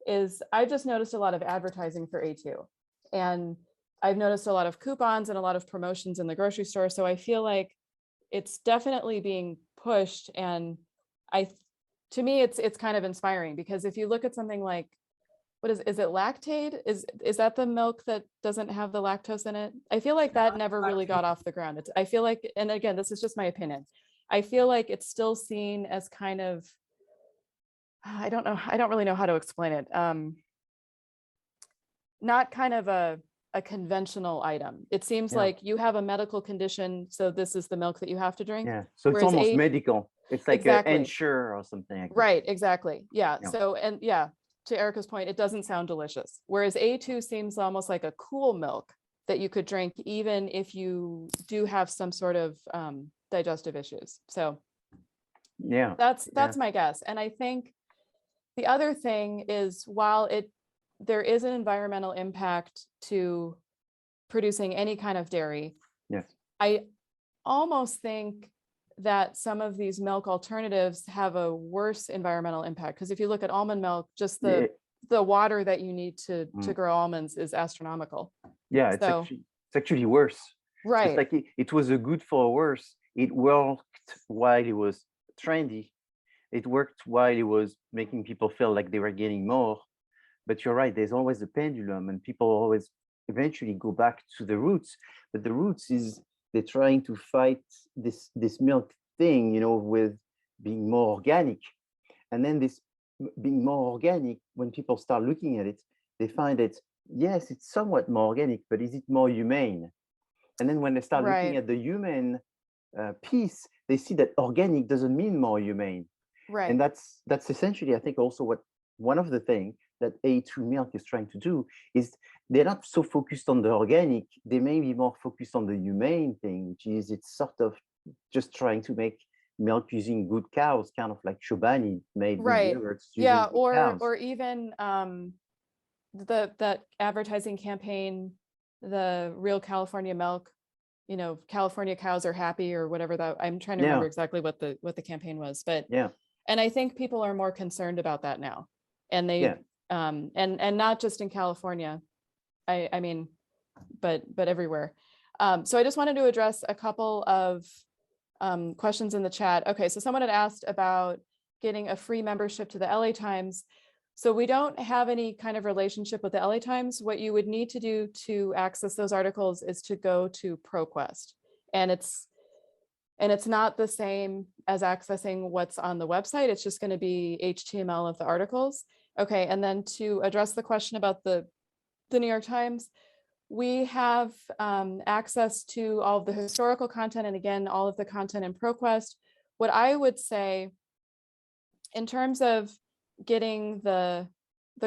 is I just noticed a lot of advertising for A2. And I've noticed a lot of coupons and a lot of promotions in the grocery store. So I feel like it's definitely being pushed. And to me, it's kind of inspiring, because if you look at something like, what is it Lactaid? Is that the milk that doesn't have the lactose in it? I feel like that never really got off the ground. I feel like, and again, this is just my opinion, I feel like it's still seen as kind of, I don't know, I don't really know how to explain it. Not kind of a conventional item. It seems like you have a medical condition, so this is the milk that you have to drink. Yeah, so it's almost medical. It's like exactly. an Ensure or something like that. Right, exactly. Yeah. So, and yeah, to Erica's point, it doesn't sound delicious. Whereas A2 seems almost like a cool milk that you could drink even if you do have some sort of digestive issues. So yeah, that's my guess. And I think the other thing is, while there is an environmental impact to producing any kind of dairy, yes, I almost think that some of these milk alternatives have a worse environmental impact. Because if you look at almond milk, just the water that you need to grow almonds is astronomical. Yeah, it's actually worse. Right. It's like it was a good for worse. It worked while it was trendy. It worked while it was making people feel like they were getting more. But you're right, there's always a pendulum, and people always eventually go back to the roots. But the roots is they're trying to fight this milk thing, you know, with being more organic. And then this being more organic, when people start looking at it, they find that, yes, it's somewhat more organic, but is it more humane? And then when they start looking at the human piece, they see that organic doesn't mean more humane. Right. And that's essentially, I think, also what one of the things that A2 milk is trying to do is they're not so focused on the organic, they may be more focused on the humane thing, which is it's sort of just trying to make milk using good cows, kind of like Chobani made with yogurts. Yeah, or even that advertising campaign, the Real California Milk, you know, California cows are happy, or whatever that, I'm trying to remember exactly what the campaign was, but and I think people are more concerned about that now. And they and not just in California, I mean, but everywhere. So I just wanted to address a couple of questions in the chat. Okay, so someone had asked about getting a free membership to the LA Times. So we don't have any kind of relationship with the LA Times. What you would need to do to access those articles is to go to ProQuest, and it's not the same as accessing what's on the website. It's just going to be HTML of the articles. Okay, and then to address the question about the New York Times, we have access to all of the historical content, and again, all of the content in ProQuest. What I would say in terms of getting the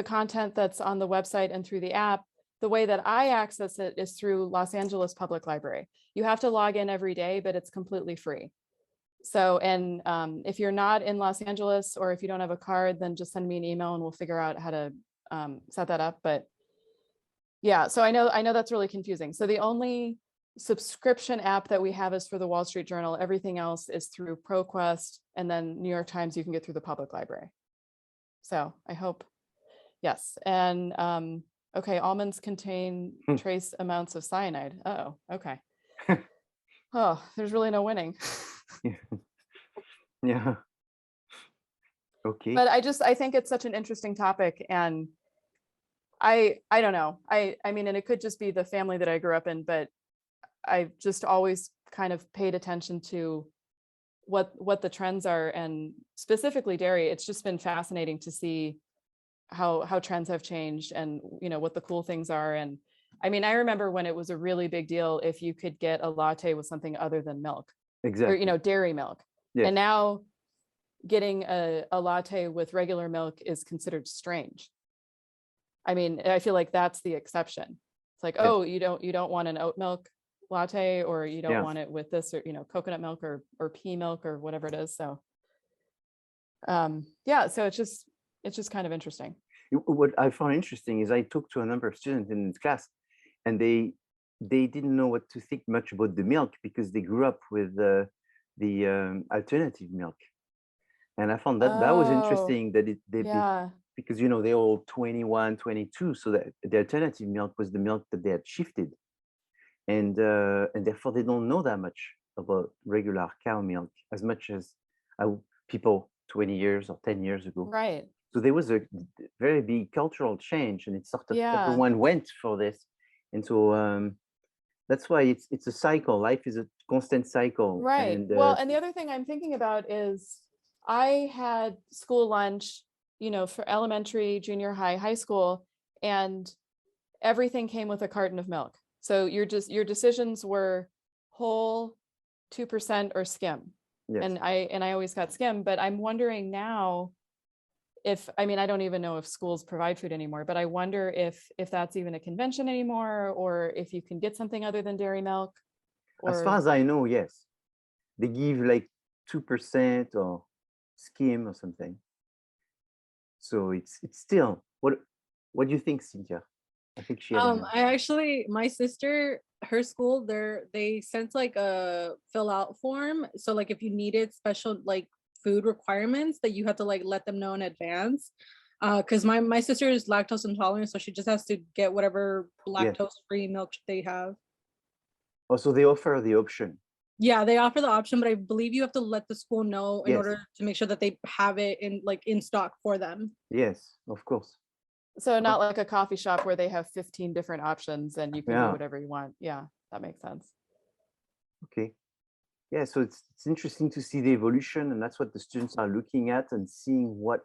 content that's on the website and through the app, the way that I access it is through Los Angeles Public Library. You have to log in every day, but it's completely free. So, and if you're not in Los Angeles, or if you don't have a card, then just send me an email and we'll figure out how to set that up. But yeah, so I know that's really confusing. So the only subscription app that we have is for the Wall Street Journal. Everything else is through ProQuest, and then New York Times you can get through the public library. So I hope, yes. And okay, almonds contain trace amounts of cyanide. Oh, okay. Oh, there's really no winning. Yeah. Okay. But I think it's such an interesting topic, and I don't know. I mean, and it could just be the family that I grew up in, but I've just always kind of paid attention to what the trends are, and specifically dairy. It's just been fascinating to see how trends have changed, and what the cool things are. And I mean, I remember when it was a really big deal if you could get a latte with something other than milk, Exactly. or dairy milk. Yes. And now getting a latte with regular milk is considered strange. I mean, I feel like that's the exception. It's like, Yes. oh, you don't want an oat milk latte, or you don't Yeah. want it with this, or coconut milk or pea milk or whatever it is. So yeah, so it's just kind of interesting. What I found interesting is I talked to a number of students in this class, and they didn't know what to think much about the milk because they grew up with the alternative milk. And I found that was Oh, interesting that yeah, because they're all 21, 22, so that the alternative milk was the milk that they had shifted, and therefore they don't know that much about regular cow milk as much as people 20 years or 10 years ago. right. So there was a very big cultural change, and it's sort of Yeah. everyone went for this, and so that's why it's a cycle. Life is a constant cycle. Right. And Well, and the other thing I'm thinking about is I had school lunch, for elementary, junior high, high school, and everything came with a carton of milk. So your decisions were whole, 2% or skim. yes. And I always got skim, but I'm wondering now I don't even know if schools provide food anymore, but I wonder if that's even a convention anymore, or if you can get something other than dairy milk. As far as I know, yes, they give like 2% or skim or something. So it's still what do you think, Cynthia? I think she had a hand. I actually, my sister, her school, they sent like a fill out form. So like if you needed special like food requirements, that you have to like let them know in advance. Because my sister is lactose intolerant, so she just has to get whatever lactose free milk they have. Also, they offer the option. Yeah, they offer the option, but I believe you have to let the school know in Yes. order to make sure that they have it in stock for them. Yes, of course. So not like a coffee shop where they have 15 different options and you can Yeah. do whatever you want. Yeah, that makes sense. Okay. Yeah, so it's interesting to see the evolution, and that's what the students are looking at and seeing what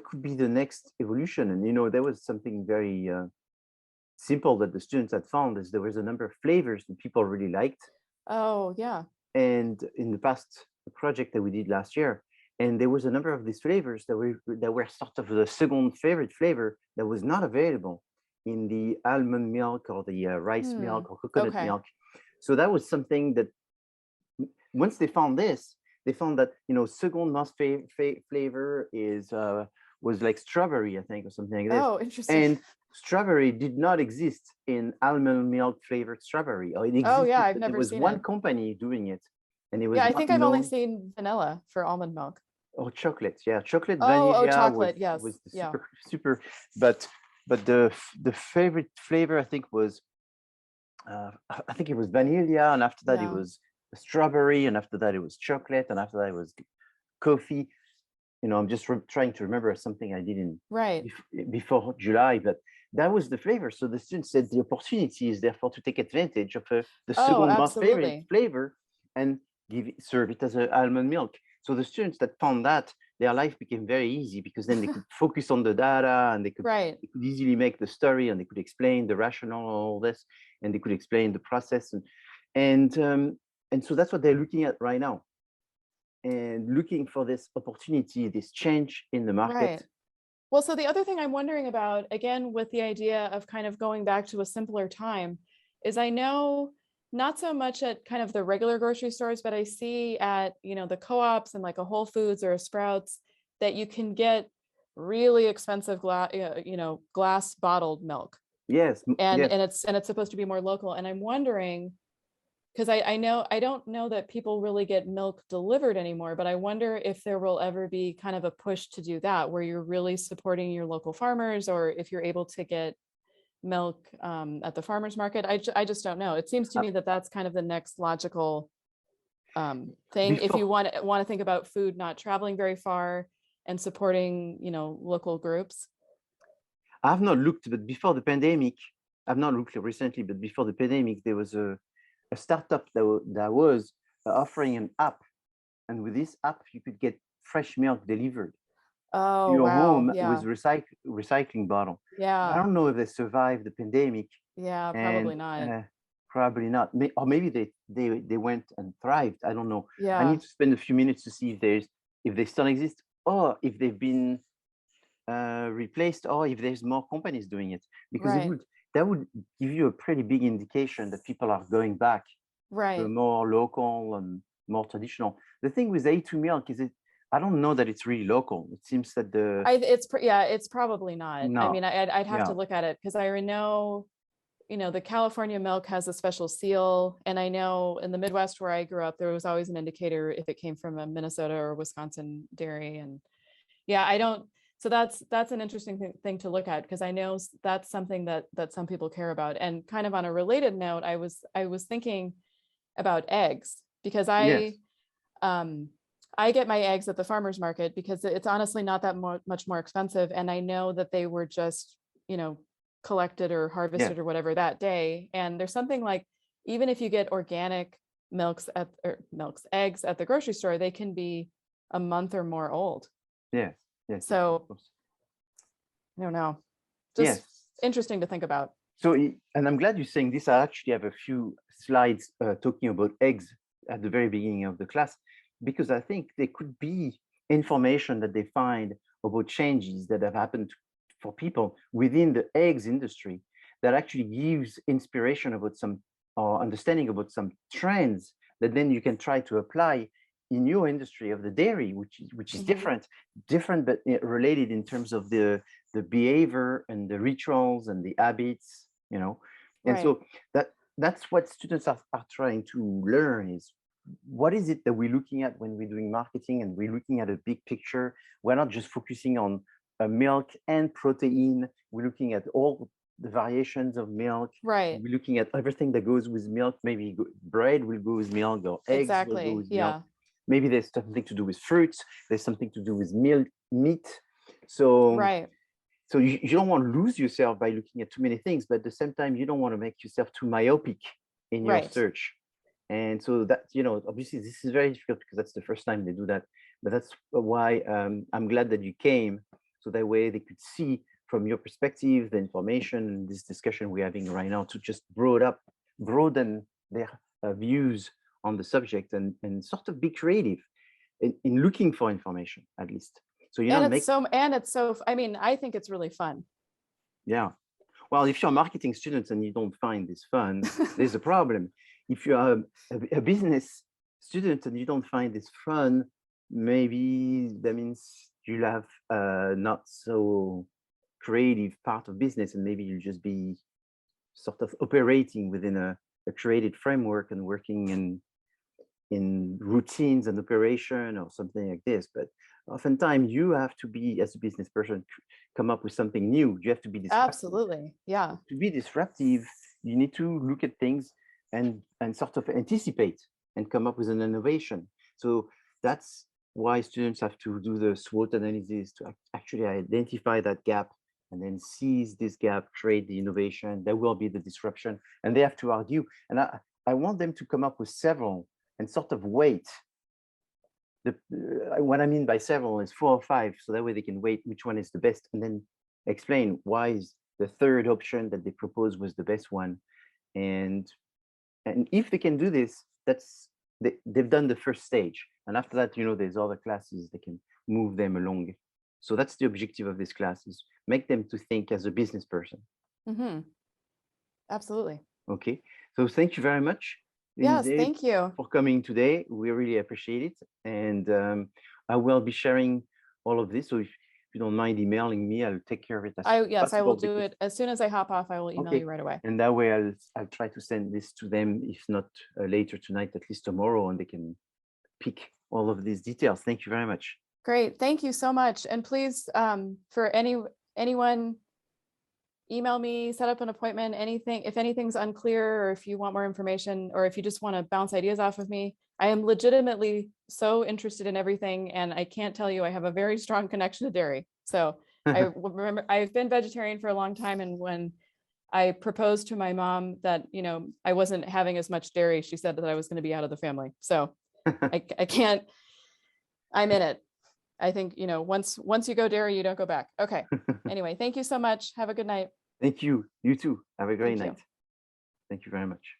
could be the next evolution. And there was something very simple that the students had found, is there was a number of flavors that people really liked. Oh, yeah. And in the past project that we did last year, and there was a number of these flavors that were sort of the second favorite flavor that was not available in the almond milk or the rice milk or coconut Okay. milk. So that was something that once they found this, they found that second most flavor was like strawberry, I think, or something like this. Oh, interesting. And strawberry did not exist in almond milk flavored strawberry. Or it existed, Oh, yeah, I've but never there was seen one it. company doing it, and it was Yeah, I not think I've only known. seen vanilla for almond milk. Or chocolate, yeah, chocolate Oh, vanilla chocolate, yes, was the yeah. super. But the favorite flavor, I think, was I think it was vanilla, and after that it Yeah. was strawberry, and after that it was chocolate, and after that it was coffee. I'm just trying to remember something I did in Right. before July, but that was the flavor. So the students said the opportunity is therefore to take advantage of the Oh, second most favorite absolutely. flavor and serve it as almond milk. So the students that found that, their life became very easy, because then they could focus on the data, and they could easily make the story, and they could explain the rationale of all this, and they could explain the process, and so that's what they're looking at right now, and looking for this opportunity, this change in the market. Right. Well, so the other thing I'm wondering about, again, with the idea of kind of going back to a simpler time, is I know not so much at kind of the regular grocery stores, but I see at, the co-ops and like a Whole Foods or a Sprouts that you can get really expensive glass bottled milk. Yes. And yes. it's supposed to be more local. And I'm wondering, because I don't know that people really get milk delivered anymore, but I wonder if there will ever be kind of a push to do that, where you're really supporting your local farmers, or if you're able to get milk at the farmers market. I just don't know. It seems to me that that's kind of the next logical thing. If you want to think about food not traveling very far and supporting, local groups. I've not looked, but before the pandemic, I've not looked recently, but before the pandemic, there was a a startup that was offering an app, and with this app you could get fresh milk delivered to Oh, your wow. home Yeah. with recycling bottle. I Yeah. don't know if they survived the pandemic. Yeah, And probably not. probably not. Or maybe they went and thrived. I don't know. I Yeah. need to spend a few minutes to see if they still exist, or if they've been replaced, or if there's more companies doing it, because Right. that would give you a pretty big indication that people are going back to Right. more local and more traditional. The thing with A2 milk is I don't know that it's really local. It seems that It's probably not. I No. mean, I'd have to Yeah. look at it, because I know, the California milk has a special seal. And I know in the Midwest where I grew up, there was always an indicator if it came from a Minnesota or Wisconsin dairy. And yeah, so that's an interesting thing to look at, because I know that's something that some people care about. And kind of on a related note, I was thinking about eggs, because Yes. I get my eggs at the farmer's market, because it's honestly not that much more expensive. And I know that they were just, collected or harvested or whatever that day. And there's something like, even if you get organic eggs at the grocery store, they can be a month or more old. Yes. Yes. So of course. I don't know. Just Yes. interesting to think about. So, and I'm glad you're saying this. I actually have a few slides talking about eggs at the very beginning of the class, because I think there could be information that they find about changes that have happened for people within the eggs industry that actually gives inspiration about some, or understanding about some trends that then you can try to apply in your industry of the dairy, which is different, but related in terms of the behavior and the rituals and the habits, and Right. so that's what students are trying to learn, is what is it that we're looking at when we're doing marketing, and we're looking at a big picture. We're not just focusing on milk and protein. We're looking at all the variations of milk. Right. We're looking at everything that goes with milk. Maybe bread will go with milk, or eggs will go Exactly. with Yeah. milk. Maybe there's something to do with fruits. There's something to do with meat. So, Right. so you don't want to lose yourself by looking at too many things, but at the same time, you don't want to make yourself too myopic in your Right. search. And so that, obviously this is very difficult, because that's the first time they do that. But that's why I'm glad that you came, so that way they could see from your perspective the information and this discussion we're having right now, to just broaden their views on the subject, and sort of be creative in looking for information, at least. So I mean, I think it's really fun. Yeah. Well, if you're a marketing student and you don't find this fun, there's a problem. If you're a business student and you don't find this fun, maybe that means you'll have not so creative part of business, and maybe you'll just be sort of operating within a created framework and working in routines and operation or something like this. But oftentimes you have to be, as a business person, come up with something new. You have to be disruptive. Absolutely. Yeah. To be disruptive, you need to look at things and sort of anticipate and come up with an innovation. So that's why students have to do the SWOT analysis to actually identify that gap, and then seize this gap, create the innovation. That will be the disruption, and they have to argue. And I want them to come up with several and sort of weight. What I mean by several is 4 or 5, so that way they can weight which one is the best, and then explain why is the third option that they proposed was the best one. And if they can do this, they've done the first stage. And after that, there's other classes that can move them along. So that's the objective of this class, is make them to think as a business person. Absolutely. Okay. So thank you very much, Yes, Lindsay, thank you for coming today. We really appreciate it. And I will be sharing all of this. So if you don't mind emailing me, I'll take care of it. Yes, I will do it as soon as I hop off. I will email you right away. And that way I'll try to send this to them, if not later tonight, at least tomorrow, and they can pick all of these details. Thank you very much. Great. Thank you so much. And please, for anyone, email me, set up an appointment, if anything's unclear, or if you want more information, or if you just want to bounce ideas off of me. I am legitimately so interested in everything, and I can't tell you, I have a very strong connection to dairy. So I remember I've been vegetarian for a long time, and when I proposed to my mom that, you know, I wasn't having as much dairy. She said that I was going to be out of the family. So I can't, I'm in it. I think, you know, once you go dairy, you don't go back. Okay. Anyway, thank you so much. Have a good night. Thank you. You too. Have a great Thank you. night. Thank you very much.